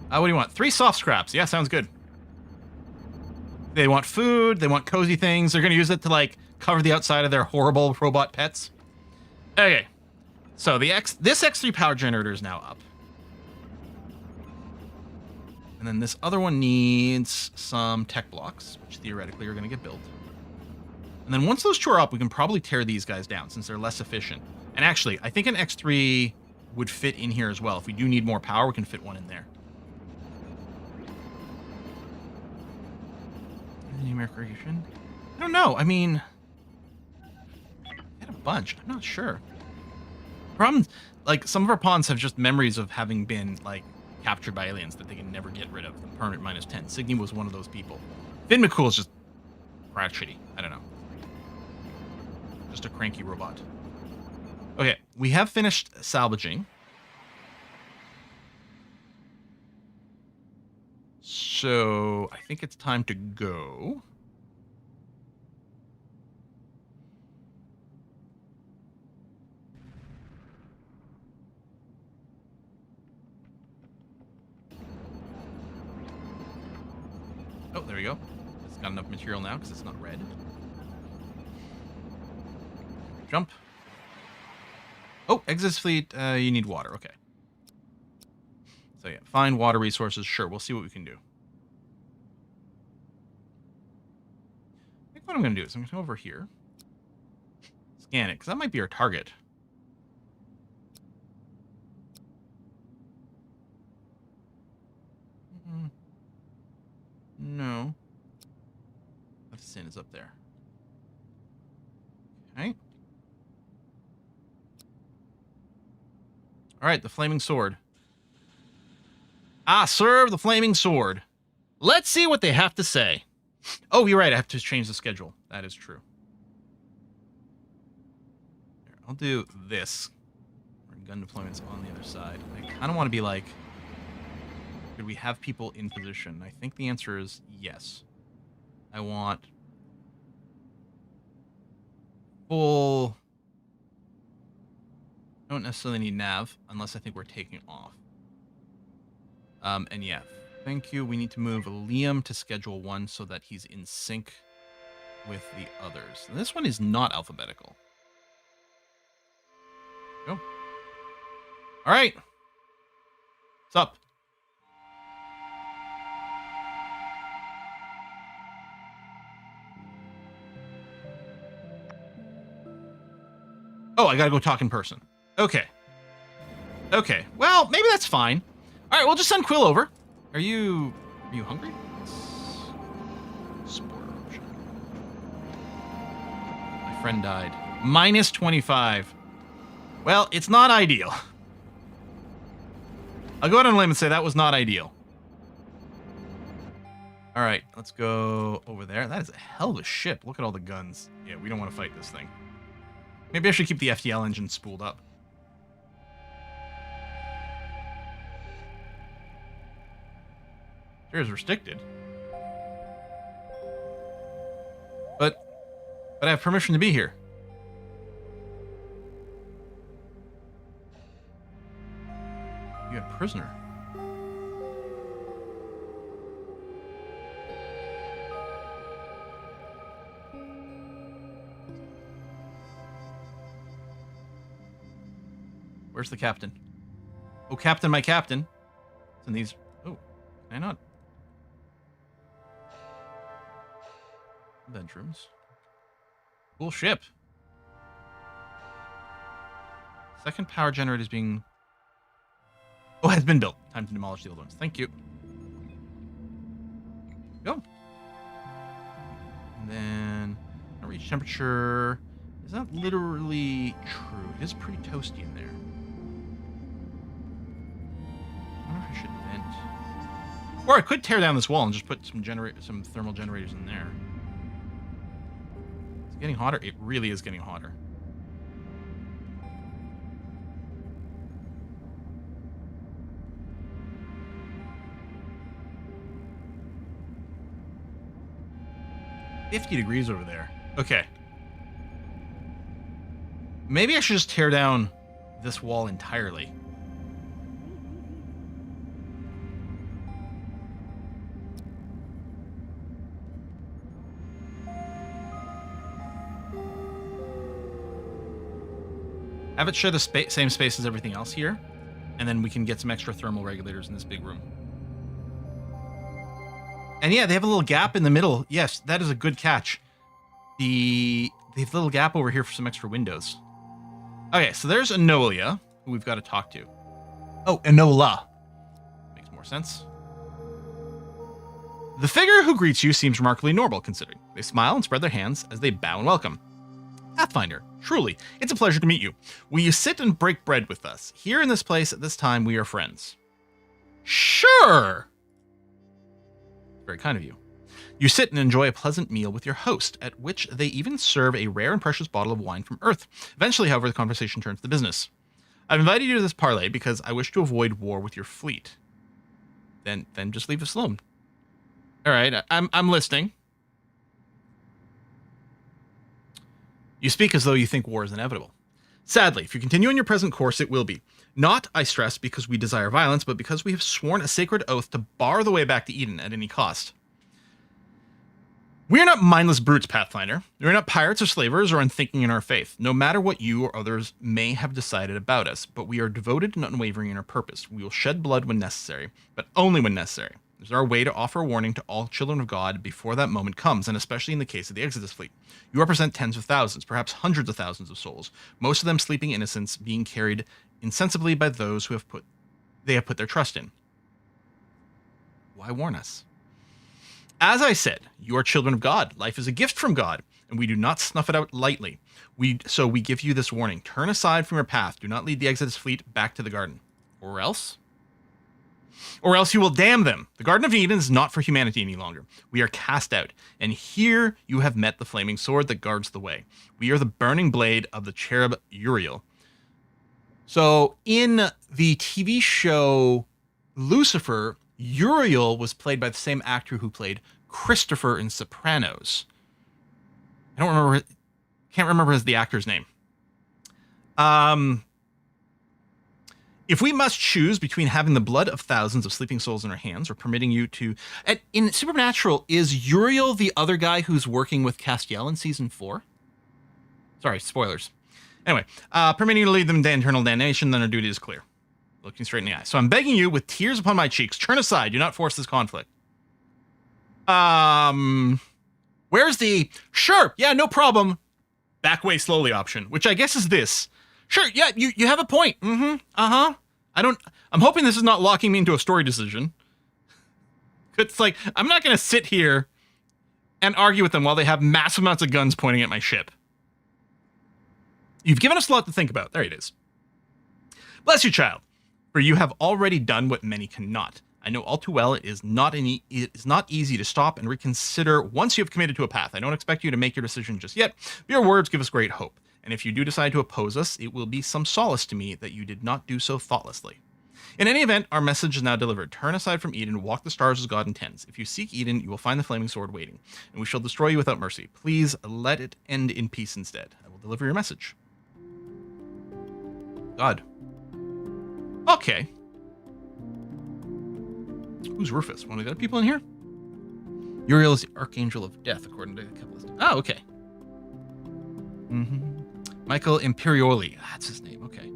What do you want? 3 soft scraps. Yeah, sounds good. They want food. They want cozy things. They're going to use it to, like, cover the outside of their horrible robot pets. Okay. So this X3 power generator is now up. And then this other one needs some tech blocks, which theoretically are going to get built. And then once those two are up, we can probably tear these guys down since they're less efficient. And actually, I think an X3 would fit in here as well. If we do need more power, we can fit one in there. Numeric regression? I don't know. I mean, I had a bunch. I'm not sure. Problem, like, some of our pawns have just memories of having been, like, captured by aliens that they can never get rid of. The permanent -10. Signy was one of those people. Finn McCool is just crotchety. I don't know. Just a cranky robot. Okay, we have finished salvaging. So, I think it's time to go. Oh, there we go. It's got enough material now because it's not red. Jump. Oh, exit fleet, you need water. Okay. So yeah, find water resources. Sure, we'll see what we can do. I think what I'm going to do is I'm going to go over here. Scan it, because that might be our target. No. The sin is up there. Okay. All right, the flaming sword. Ah, serve the flaming sword. Let's see what they have to say. Oh, you're right. I have to change the schedule. That is true. Here, I'll do this. Gun deployments on the other side. I kind of want to be like, could we have people in position? I think the answer is yes. I want full... I don't necessarily need nav, unless I think we're taking off. And yeah, thank you. We need to move Liam to schedule 1 so that he's in sync with the others. And this one is not alphabetical. Go. All right. What's up? Oh, I gotta go talk in person. Okay. Okay. Well, maybe that's fine. All right, we'll just send Quill over. Are you hungry? Spore eruption. My friend died. Minus 25. Well, it's not ideal. I'll go out on a limb and say that was not ideal. All right, let's go over there. That is a hell of a ship. Look at all the guns. Yeah, we don't want to fight this thing. Maybe I should keep the FTL engine spooled up. Sure is restricted. But I have permission to be here. You got a prisoner. Where's the captain? Oh, captain, my captain. It's in these... Oh, can I not? Bedrooms. Cool ship. Second power generator is being... Oh, has been built. Time to demolish the old ones. Thank you. Go. And then... reach temperature... Is that literally true? It is pretty toasty in there. I wonder if I should vent. Or I could tear down this wall and just put some thermal generators in there. It's getting hotter. It really is getting hotter. $50 over there. Okay. Maybe I should just tear down this wall entirely. Have it share the same space as everything else here, and then we can get some extra thermal regulators in this big room. And yeah, they have a little gap in the middle. Yes, that is a good catch. They have a little gap over here for some extra windows. Okay, so there's Enola, who we've got to talk to. Oh, Enola. Makes more sense. The figure who greets you seems remarkably normal, considering. They smile and spread their hands as they bow and welcome. Pathfinder, truly, it's a pleasure to meet you. Will you sit and break bread with us? Here in this place at this time, we are friends. Sure! Very kind of you. You sit and enjoy a pleasant meal with your host, at which they even serve a rare and precious bottle of wine from Earth. Eventually, however, the conversation turns to business. I've invited you to this parley because I wish to avoid war with your fleet. Then just leave us alone. All right, I'm listening. You speak as though you think war is inevitable. Sadly, if you continue on your present course, it will be. Not, I stress, because we desire violence, but because we have sworn a sacred oath to bar the way back to Eden at any cost. We are not mindless brutes, Pathfinder. We are not pirates or slavers or unthinking in our faith, no matter what you or others may have decided about us, but we are devoted and unwavering in our purpose. We will shed blood when necessary, but only when necessary. It is our way to offer a warning to all children of God before that moment comes, and especially in the case of the Exodus fleet. You represent tens of thousands, perhaps hundreds of thousands of souls, most of them sleeping innocents, being carried insensibly by those who they have put their trust in. Why warn us? As I said, you are children of God. Life is a gift from God, and we do not snuff it out lightly. So we give you this warning. Turn aside from your path. Do not lead the Exodus fleet back to the garden. Or else you will damn them. The Garden of Eden is not for humanity any longer. We are cast out, and here you have met the flaming sword that guards the way. We are the burning blade of the cherub Uriel. So in the TV show Lucifer, Uriel was played by the same actor who played Christopher in Sopranos. Can't remember the actor's name. If we must choose between having the blood of thousands of sleeping souls in our hands or permitting you to... In Supernatural, is Uriel the other guy who's working with Castiel in season 4? Sorry, spoilers. Anyway, permitting you to lead them to eternal damnation, then our duty is clear. Looking straight in the eye. So I'm begging you, with tears upon my cheeks, turn aside. Do not force this conflict. Where's the... Sure, yeah, no problem. Back way slowly option, which I guess is this. Sure, yeah, you have a point. I'm hoping this is not locking me into a story decision. It's like, I'm not going to sit here and argue with them while they have massive amounts of guns pointing at my ship. You've given us a lot to think about. There it is. Bless you, child, for you have already done what many cannot. I know all too well it is not easy to stop and reconsider once you have committed to a path. I don't expect you to make your decision just yet, but your words give us great hope. And if you do decide to oppose us, it will be some solace to me that you did not do so thoughtlessly. In any event, our message is now delivered. Turn aside from Eden, walk the stars as God intends. If you seek Eden, you will find the flaming sword waiting, and we shall destroy you without mercy. Please let it end in peace instead. I will deliver your message. God. Okay. Who's Rufus? One of the other people in here? Uriel is the Archangel of Death, according to the Kabbalist. Oh, okay. Michael Imperioli. That's his name. Okay.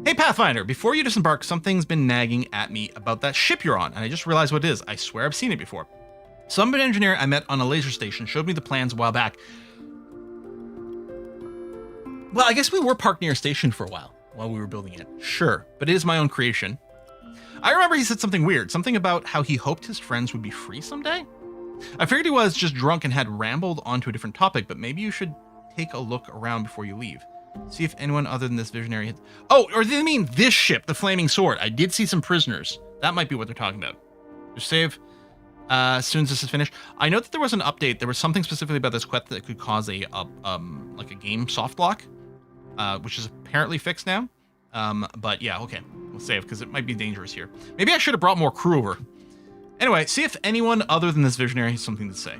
Hey, Pathfinder, before you disembark, something's been nagging at me about that ship you're on, and I just realized what it is. I swear I've seen it before. Some engineer I met on a laser station showed me the plans a while back. Well, I guess we were parked near a station for a while we were building it. Sure, but it is my own creation. I remember he said something weird, something about how he hoped his friends would be free someday. I figured he was just drunk and had rambled onto a different topic, but maybe you should take a look around before you leave. See if anyone other than this visionary had... Oh, or they mean this ship, the Flaming Sword. I did see some prisoners. That might be what they're talking about. Just save as soon as this is finished. I know that there was an update. There was something specifically about this quest that could cause a game soft lock, which is apparently fixed now. But yeah, okay. We'll save because it might be dangerous here. Maybe I should have brought more crew over. Anyway, see if anyone other than this visionary has something to say.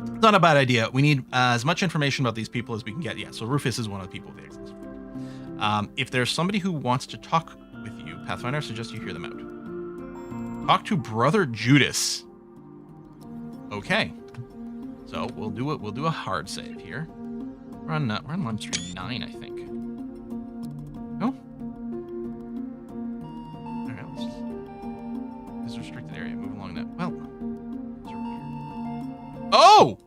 It's not a bad idea. We need as much information about these people as we can get. Yeah, so Rufus is one of the people that exist. If there's somebody who wants to talk with you, Pathfinder, I suggest you hear them out. Talk to Brother Judas. Okay. So we'll do a hard save here. We're on line stream 9, I think. No? Alright, let's just... This is a restricted area. Move along that. Well... Oh!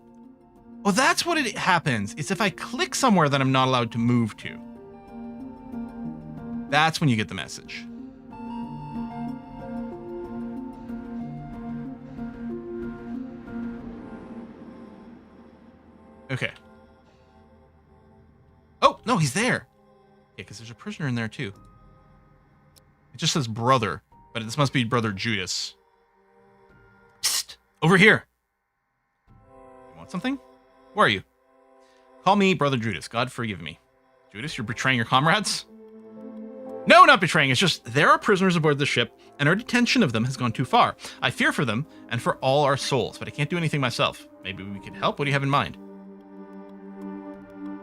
Well, that's what it happens. It's if I click somewhere that I'm not allowed to move to. That's when you get the message. Okay. Oh, no, he's there. Yeah, because there's a prisoner in there, too. It just says brother, but this must be Brother Judas. Psst, over here. Want something? Where are you? Call me Brother Judas. God forgive me. Judas, you're betraying your comrades? No, not betraying. It's just there are prisoners aboard the ship, and our detention of them has gone too far. I fear for them and for all our souls, but I can't do anything myself. Maybe we can help. What do you have in mind?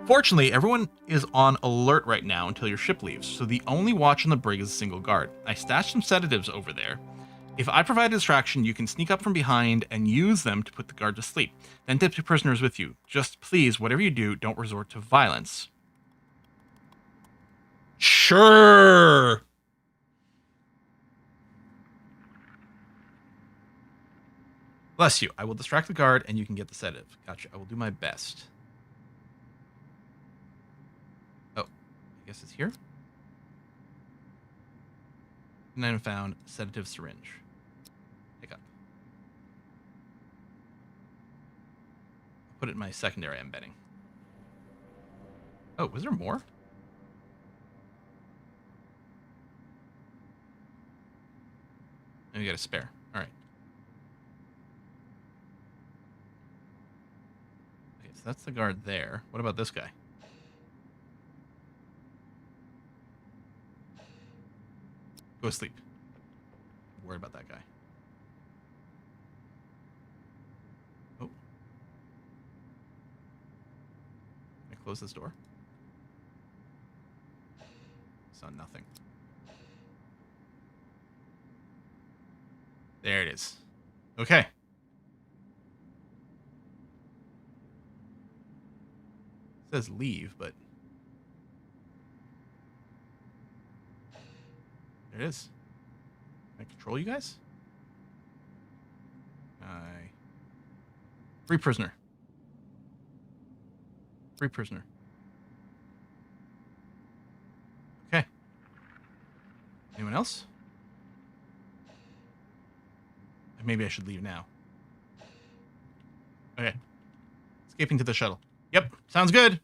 Fortunately, everyone is on alert right now until your ship leaves, so the only watch on the brig is a single guard. I stashed some sedatives over there. If I provide a distraction, you can sneak up from behind and use them to put the guard to sleep. Then take the prisoners with you. Just please, whatever you do, don't resort to violence. Sure. Bless you. I will distract the guard and you can get the sedative. Gotcha. I will do my best. Oh, I guess it's here. And I found sedative syringe. Pick up. Put it in my secondary, I'm betting. Oh, was there more? And we got a spare. All right. Okay, so that's the guard there. What about this guy? Go to sleep. Don't worry about that guy. Oh. Can I close this door? Saw nothing. There it is. Okay. It says leave, but there it is. Can I control you guys? Free prisoner. Free prisoner. Okay. Anyone else? Maybe I should leave now. Okay. Escaping to the shuttle. Yep, sounds good.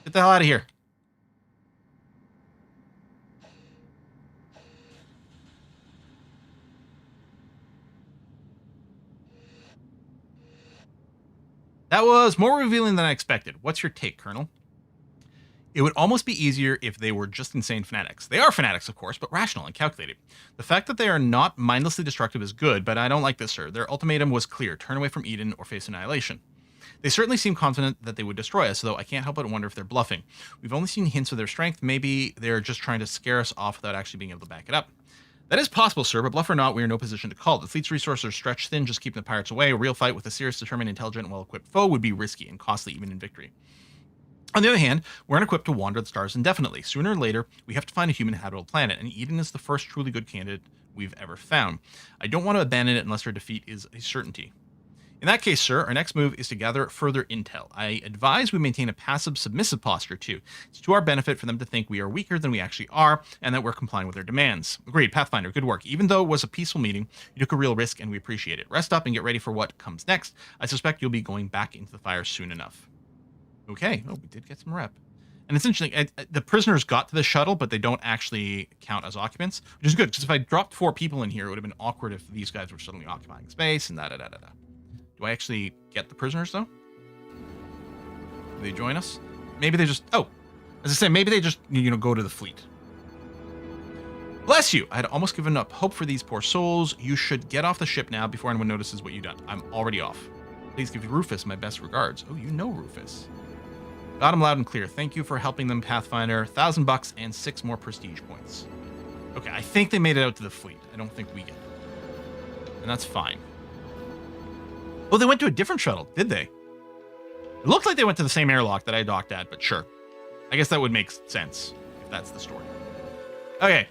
Get the hell out of here. That was more revealing than I expected. What's your take, Colonel? It would almost be easier if they were just insane fanatics. They are fanatics, of course, but rational and calculated. The fact that they are not mindlessly destructive is good, but I don't like this, sir. Their ultimatum was clear. Turn away from Eden or face annihilation. They certainly seem confident that they would destroy us, though I can't help but wonder if they're bluffing. We've only seen hints of their strength. Maybe they're just trying to scare us off without actually being able to back it up. That is possible, sir, but bluff or not, we are in no position to call. The fleet's resources are stretched thin, just keeping the pirates away. A real fight with a serious, determined, intelligent, and well-equipped foe would be risky and costly even in victory. On the other hand, we're unequipped to wander the stars indefinitely. Sooner or later, we have to find a human habitable planet, and Eden is the first truly good candidate we've ever found. I don't want to abandon it unless our defeat is a certainty. In that case, sir, our next move is to gather further intel. I advise we maintain a passive, submissive posture, too. It's to our benefit for them to think we are weaker than we actually are, and that we're complying with their demands. Agreed, Pathfinder, good work. Even though it was a peaceful meeting, you took a real risk, and we appreciate it. Rest up and get ready for what comes next. I suspect you'll be going back into the fire soon enough. Okay. Oh, we did get some rep. And it's interesting, the prisoners got to the shuttle, but they don't actually count as occupants, which is good, because if I dropped 4 people in here, it would have been awkward if these guys were suddenly occupying space and da-da-da-da-da. Do I actually get the prisoners, though? Do they join us? Maybe they just... Oh, as I say, maybe they just, go to the fleet. Bless you! I had almost given up hope for these poor souls. You should get off the ship now before anyone notices what you've done. I'm already off. Please give Rufus my best regards. Oh, you know Rufus. Got him loud and clear. Thank you for helping them, Pathfinder. $1,000 and 6 more prestige points. Okay, I think they made it out to the fleet. I don't think we get it. And that's fine. Oh, they went to a different shuttle, did they? It looked like they went to the same airlock that I docked at, but sure. I guess that would make sense, if that's the story. Okay.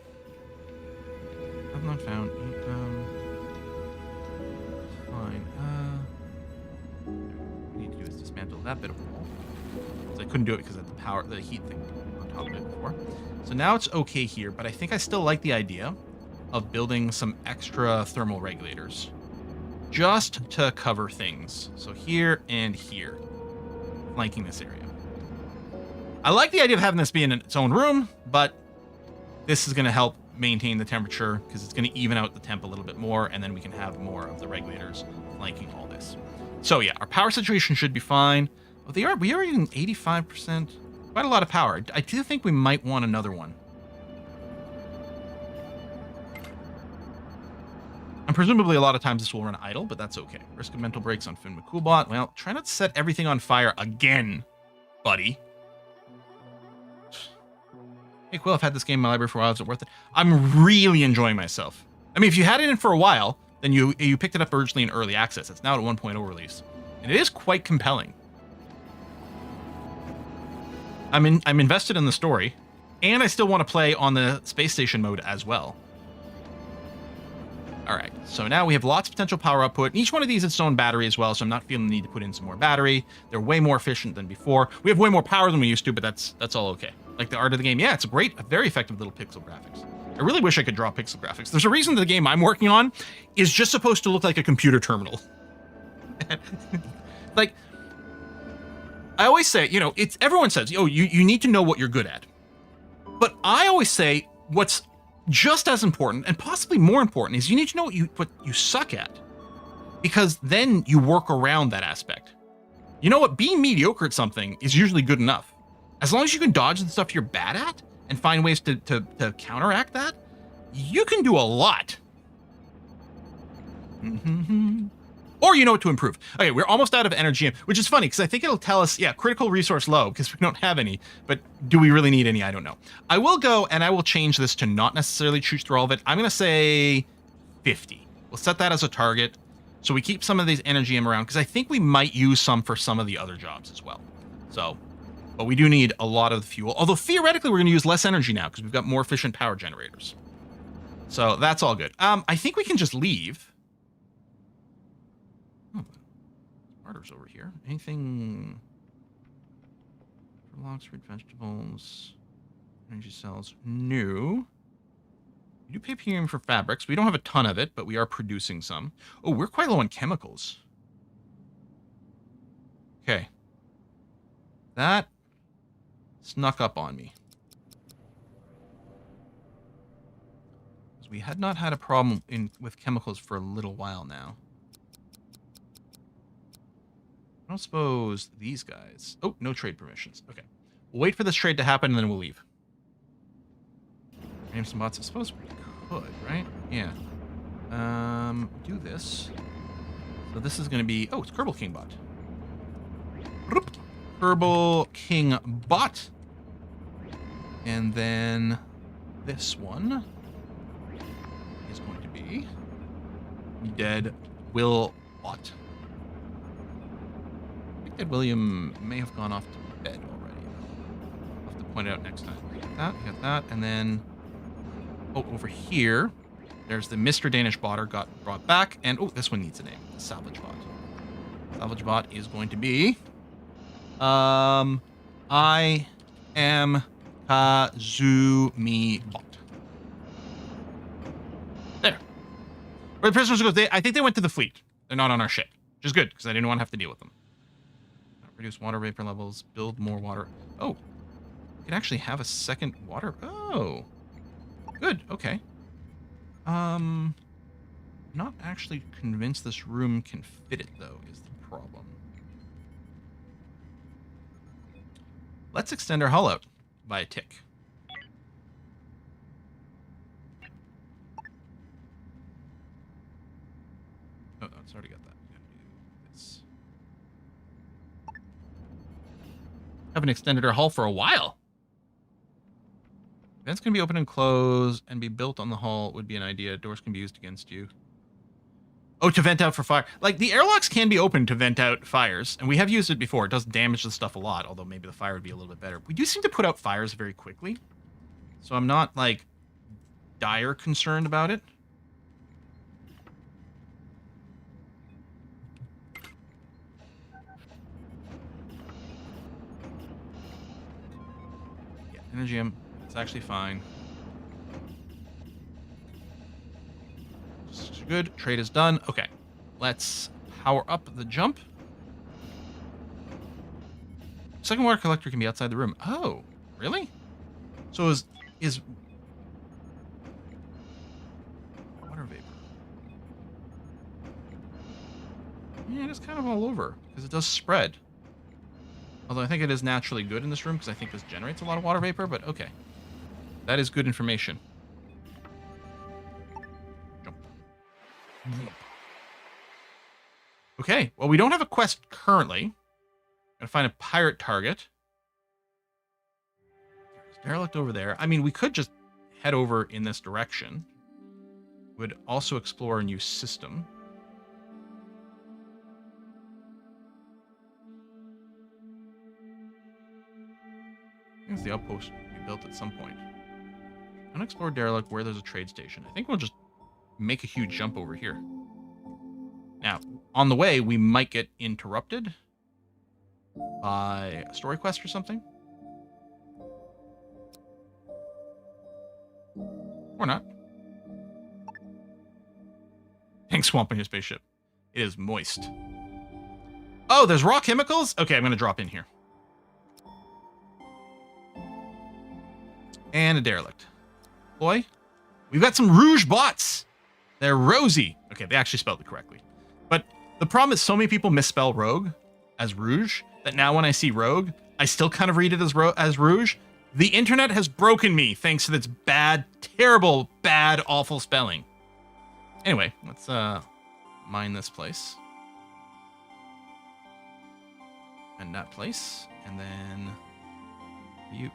I've not found... fine. What we need to do is dismantle that bit of wall. I couldn't do it because of the heat thing on top of it before. So now it's okay here, but I think I still like the idea of building some extra thermal regulators just to cover things. So here and here, flanking this area. I like the idea of having this be in its own room, but this is going to help maintain the temperature because it's going to even out the temp a little bit more, and then we can have more of the regulators flanking all this. So yeah, our power situation should be fine. Oh, we are using 85%. Quite a lot of power. I do think we might want another one. And presumably a lot of times this will run idle, but that's okay. Risk of mental breaks on Finn McCoolbot. Well, try not to set everything on fire again, buddy. Hey, Quill, I've had this game in my library for a while. Is it worth it? I'm really enjoying myself. I mean, if you had it in for a while, then you picked it up originally in early access. It's now at 1.0 release. And it is quite compelling. I'm invested in the story, and I still want to play on the space station mode as well. All right, so now we have lots of potential power output. Each one of these is its own battery as well, so I'm not feeling the need to put in some more battery. They're way more efficient than before. We have way more power than we used to, but that's all okay. Like the art of the game, yeah, it's a very effective little pixel graphics. I really wish I could draw pixel graphics. There's a reason the game I'm working on is just supposed to look like a computer terminal. Like, I always say, you know, everyone says, oh, you need to know what you're good at. But I always say what's just as important and possibly more important is you need to know what you suck at, because then you work around that aspect. You know what? Being mediocre at something is usually good enough. As long as you can dodge the stuff you're bad at and find ways to counteract that, you can do a lot. Or you know what to improve. Okay, we're almost out of energy, which is funny because I think it'll tell us, yeah, critical resource low, because we don't have any. But do we really need any? I don't know. I will go and I will change this to not necessarily choose through all of it. I'm going to say 50. We'll set that as a target. So we keep some of these energy around, because I think we might use some for some of the other jobs as well. So, but we do need a lot of the fuel. Although theoretically, we're going to use less energy now because we've got more efficient power generators. So that's all good. I think we can just leave. Starters over here. Anything? Logs, fruit, vegetables, energy cells. No. We do pay premium for fabrics. We don't have a ton of it, but we are producing some. Oh, we're quite low on chemicals. Okay. That snuck up on me. Because we had not had a problem with chemicals for a little while now. I don't suppose these guys... Oh, no trade permissions. Okay. We'll wait for this trade to happen, and then we'll leave. Name some bots. I suppose we could, right? Yeah. Do this. So this is going to be... Oh, it's Kerbal King bot. Kerbal King bot. And then this one is going to be Dead Will bot. Ed William may have gone off to bed already. I'll have to point it out next time. We got that, and then... Oh, over here, there's the Mr. Danish botter got brought back, and oh, this one needs a name. The Salvage bot. Salvage bot is going to be... I am Kazumi bot. There. Where the prisoners go, I think they went to the fleet. They're not on our ship. Which is good, because I didn't want to have to deal with them. Reduce water vapor levels, build more water. Oh, we can actually have a second water. Oh, good. Okay. Not actually convinced this room can fit it, though, is the problem. Let's extend our hull out by a tick. Oh, it's already got that. Haven't extended our hull for a while. Vents can be open and closed and be built on the hull would be an idea. Doors can be used against you. Oh, to vent out for fire. Like, the airlocks can be open to vent out fires, and we have used it before. It does damage the stuff a lot, although maybe the fire would be a little bit better. We do seem to put out fires very quickly, so I'm not, like, dire concerned about it. Energy, it's actually fine. Good. Trade is done. Okay. Let's power up the jump. Second water collector can be outside the room. Oh, really? So is water vapor. Yeah, it's kind of all over because it does spread. Although I think it is naturally good in this room because I think this generates a lot of water vapor, but okay. That is good information. Jump. Okay, well, we don't have a quest currently. Gotta find a pirate target. There's Derelict over there. I mean, we could just head over in this direction. Would also explore a new system. I think it's the outpost we built at some point. Unexplored derelict where there's a trade station. I think we'll just make a huge jump over here. Now, on the way, we might get interrupted by a story quest or something. Or not. Pink swamp in your spaceship. It is moist. Oh, there's raw chemicals? Okay, I'm going to drop in here. And a derelict. Boy, we've got some Rouge bots. They're rosy. Okay, they actually spelled it correctly. But the problem is so many people misspell rogue as Rouge that now when I see rogue, I still kind of read it as Rouge. The internet has broken me thanks to its bad, terrible, bad, awful spelling. Anyway, let's mine this place. And that place. And then you...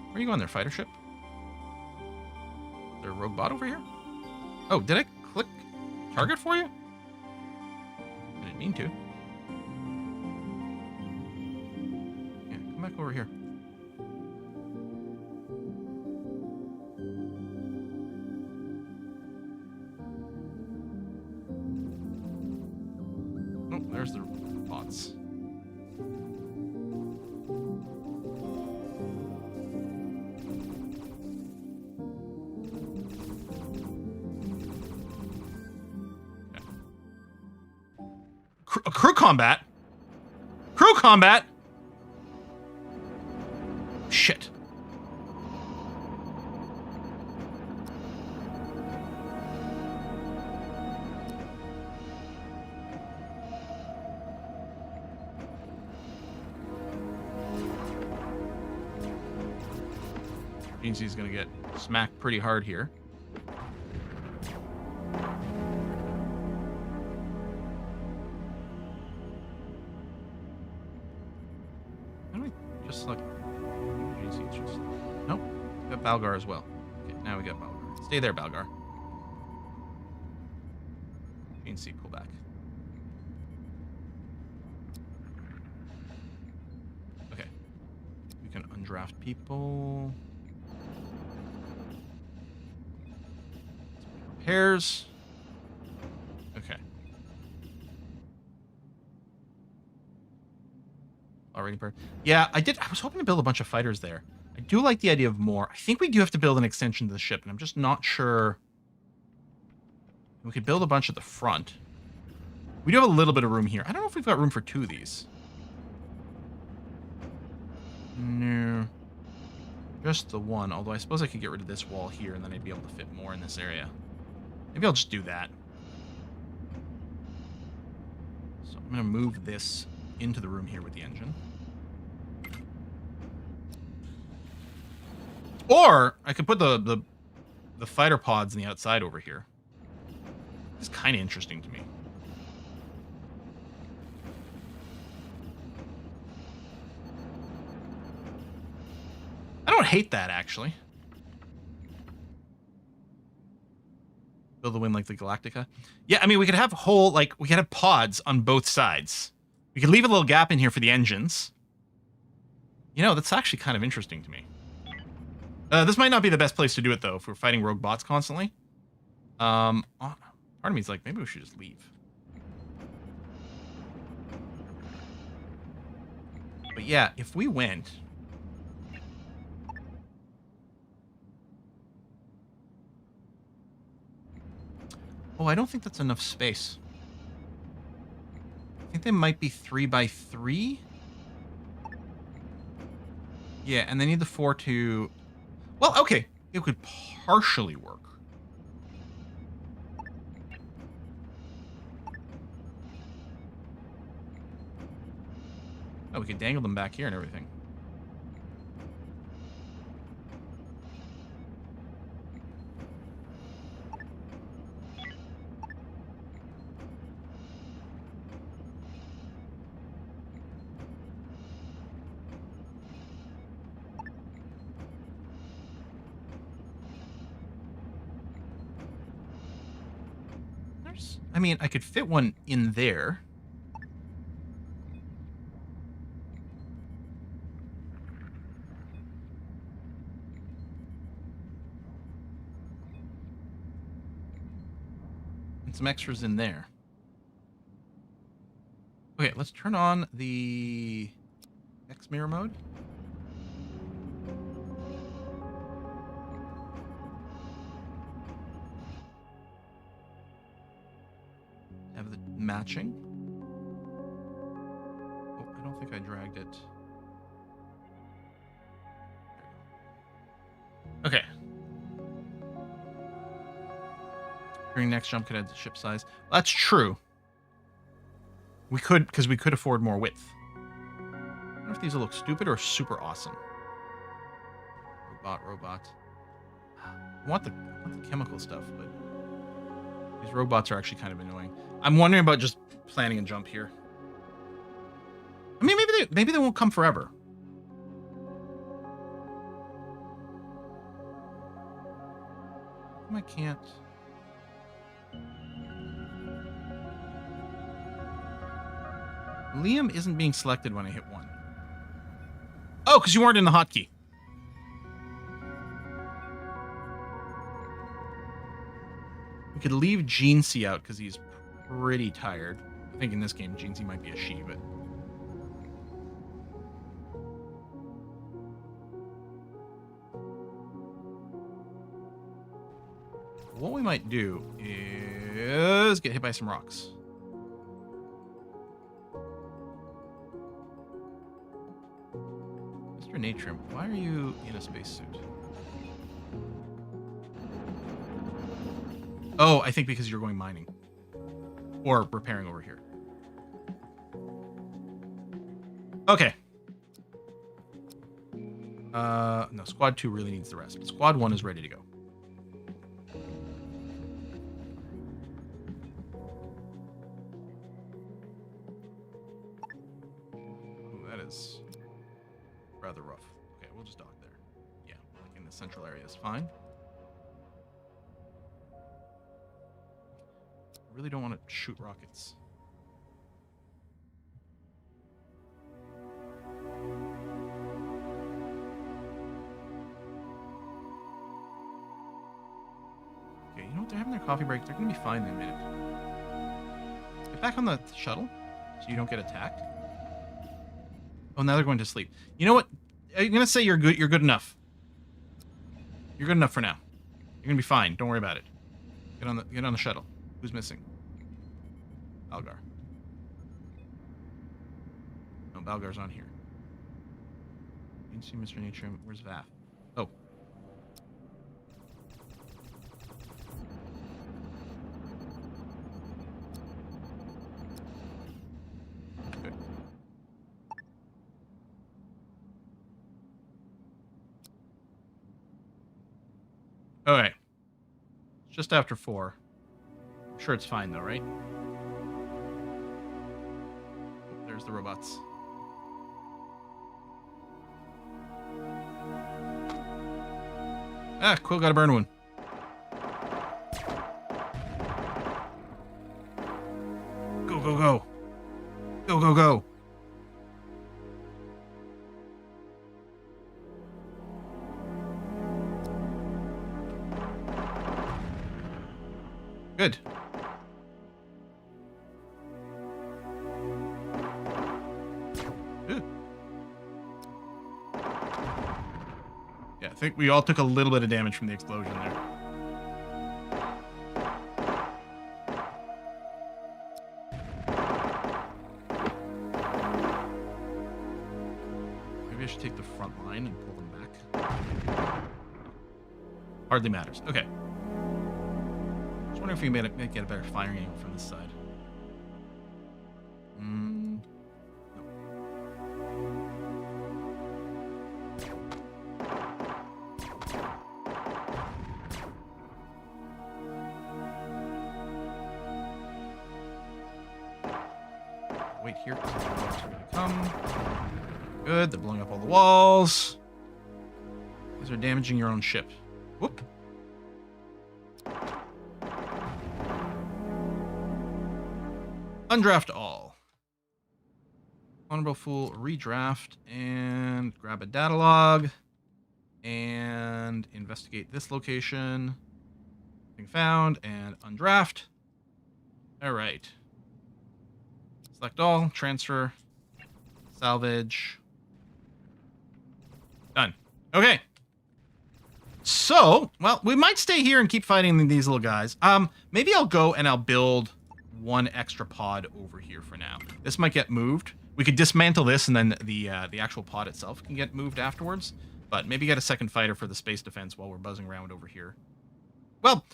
Where are you going there, fighter ship? Is there a rogue bot over here? Oh, did I click target for you? I didn't mean to. Yeah, come back over here. Oh, there's the bots. Crew combat? Crew combat? Shit. Means he's gonna get smacked pretty hard here. Nope. We got Balgar as well. Okay, now we got Balgar. Stay there, Balgar. C, pull back. Okay. We can undraft people. Repairs. Okay. Already burned. Yeah, I was hoping to build a bunch of fighters there. I do like the idea of more. I think we do have to build an extension to the ship, and I'm just not sure. We could build a bunch at the front. We do have a little bit of room here. I don't know if we've got room for 2 of these. No. Just the one, although I suppose I could get rid of this wall here, and then I'd be able to fit more in this area. Maybe I'll just do that. So I'm going to move this into the room here with the engine. Or I could put the fighter pods on the outside over here. It's kind of interesting to me. I don't hate that, actually. Build the win like the Galactica. Yeah, I mean, we could have whole, like, we could have pods on both sides. We could leave a little gap in here for the engines. You know, that's actually kind of interesting to me. This might not be the best place to do it, though, if we're fighting rogue bots constantly. Part of me is like, maybe we should just leave. But yeah, if we went... Oh, I don't think that's enough space. I think they might be 3 by 3. Yeah, and they need the 4 to... Well, okay. It could partially work. Oh, we could dangle them back here and everything. doors? I mean, I could fit one in there. And some extras in there. Okay, let's turn on the X mirror mode. Have the matching. Oh, I don't think I dragged it. Okay. During next jump could add the ship size. That's true. We could, because we could afford more width. I don't know if these will look stupid or super awesome. Robot. I want the chemical stuff, but these robots are actually kind of annoying. I'm wondering about just planning a jump here. I mean, maybe they won't come forever. I can't. Liam isn't being selected when I hit 1. Oh, because you weren't in the hotkey. We could leave Jeansy out because he's pretty tired. I think in this game, Jeansy might be a she, but... What we might do is get hit by some rocks. Mr. Natrum, why are you in a spacesuit? Oh, I think because you're going mining. Or repairing over here. Okay. No, Squad 2 really needs the rest, but Squad 1 is ready to go. Ooh, that is rather rough. Okay, we'll just dock there. Yeah, like in the central area is fine. I really don't want to shoot rockets. Okay, you know what? They're having their coffee break. They're going to be fine in a minute. Get back on the shuttle so you don't get attacked. Oh, now they're going to sleep. You know what? I'm going to say you're good. You're good enough. You're good enough for now. You're going to be fine. Don't worry about it. Get on the shuttle. Who's missing? Balgar. No, Balgar's on here. You can see Mr. Nature. Where's Vath? Oh. Good. Okay. It's just after 4. I'm sure it's fine though, right? There's the robots. Ah, Quill got a burn one. Go, go, go. Go, go, go. Good. Yeah, I think we all took a little bit of damage from the explosion there. Maybe I should take the front line and pull them back. Hardly matters. Okay. Just wondering if we can get a better firing angle from this side. Wait here because the robots are going to come. Good, they're blowing up all the walls. These are damaging your own ship. Whoop. Undraft all. Honorable Fool, redraft, and grab a data log, and investigate this location. Nothing found, and undraft. All right. Select all, transfer, salvage. Done. Okay. So, well, we might stay here and keep fighting these little guys. Maybe I'll go and I'll build one extra pod over here for now. This might get moved. We could dismantle this, and then the actual pod itself can get moved afterwards. But maybe get a second fighter for the space defense while we're buzzing around over here. Well,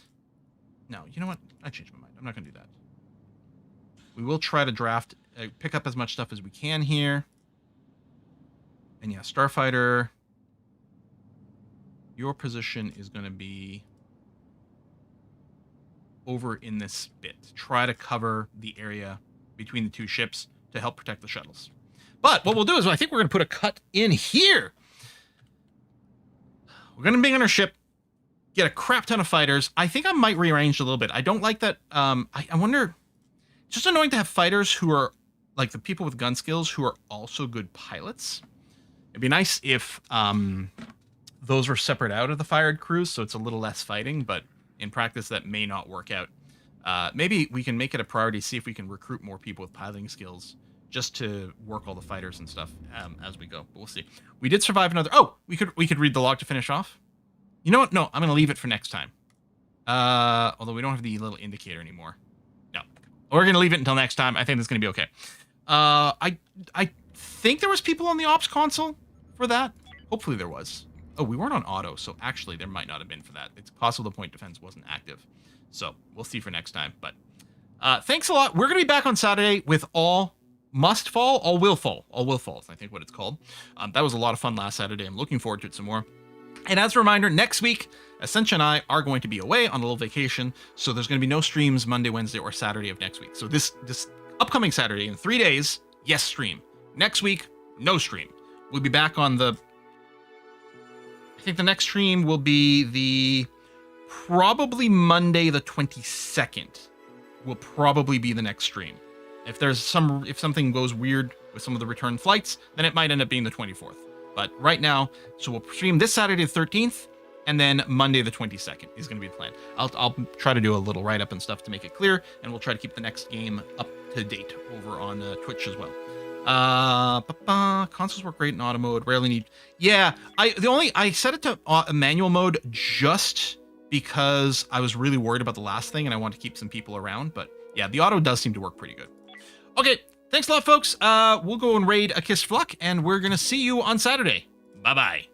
no, you know what? I changed my mind. I'm not going to do that. We will try to draft, pick up as much stuff as we can here. And yeah, Starfighter, your position is going to be over in this bit. Try to cover the area between the two ships to help protect the shuttles. But what we'll do is I think we're going to put a cut in here. We're going to bring on our ship, get a crap ton of fighters. I think I might rearrange a little bit. I don't like that. I wonder, it's just annoying to have fighters who are like the people with gun skills who are also good pilots. It'd be nice if those were separate out of the fired crews, so it's a little less fighting, but in practice that may not work out. Maybe we can make it a priority, see if we can recruit more people with piloting skills just to work all the fighters and stuff as we go. But we'll see. We did survive another... Oh, we could read the log to finish off. You know what? No, I'm going to leave it for next time. Although we don't have the little indicator anymore. No. We're going to leave it until next time. I think it's going to be okay. I think there was people on the ops console for that. Hopefully there was. Oh, we weren't on auto, so actually there might not have been for that. It's possible the point defense wasn't active. So we'll see for next time. But thanks a lot. We're going to be back on Saturday with All Must Fall, All Will Fall. All Will Fall is, I think, what it's called. That was a lot of fun last Saturday. I'm looking forward to it some more. And as a reminder, next week, Ascension and I are going to be away on a little vacation. So there's going to be no streams Monday, Wednesday, or Saturday of next week. So this upcoming Saturday in 3 days, yes, stream. Next week, no stream. We'll be back on the... I think the next stream will be probably Monday the 22nd will probably be the next stream. If something goes weird with some of the return flights, then it might end up being the 24th. But right now, so we'll stream this Saturday the 13th, and then Monday the 22nd is going to be the plan. I'll try to do a little write-up and stuff to make it clear, and we'll try to keep the next game up to date over on Twitch as well. Consoles work great in auto mode. Rarely need. Yeah, I set it to manual mode just because I was really worried about the last thing and I want to keep some people around. But yeah, the auto does seem to work pretty good. Okay, thanks a lot, folks. We'll go and raid a Kiss Fluck, and we're gonna see you on Saturday. Bye bye.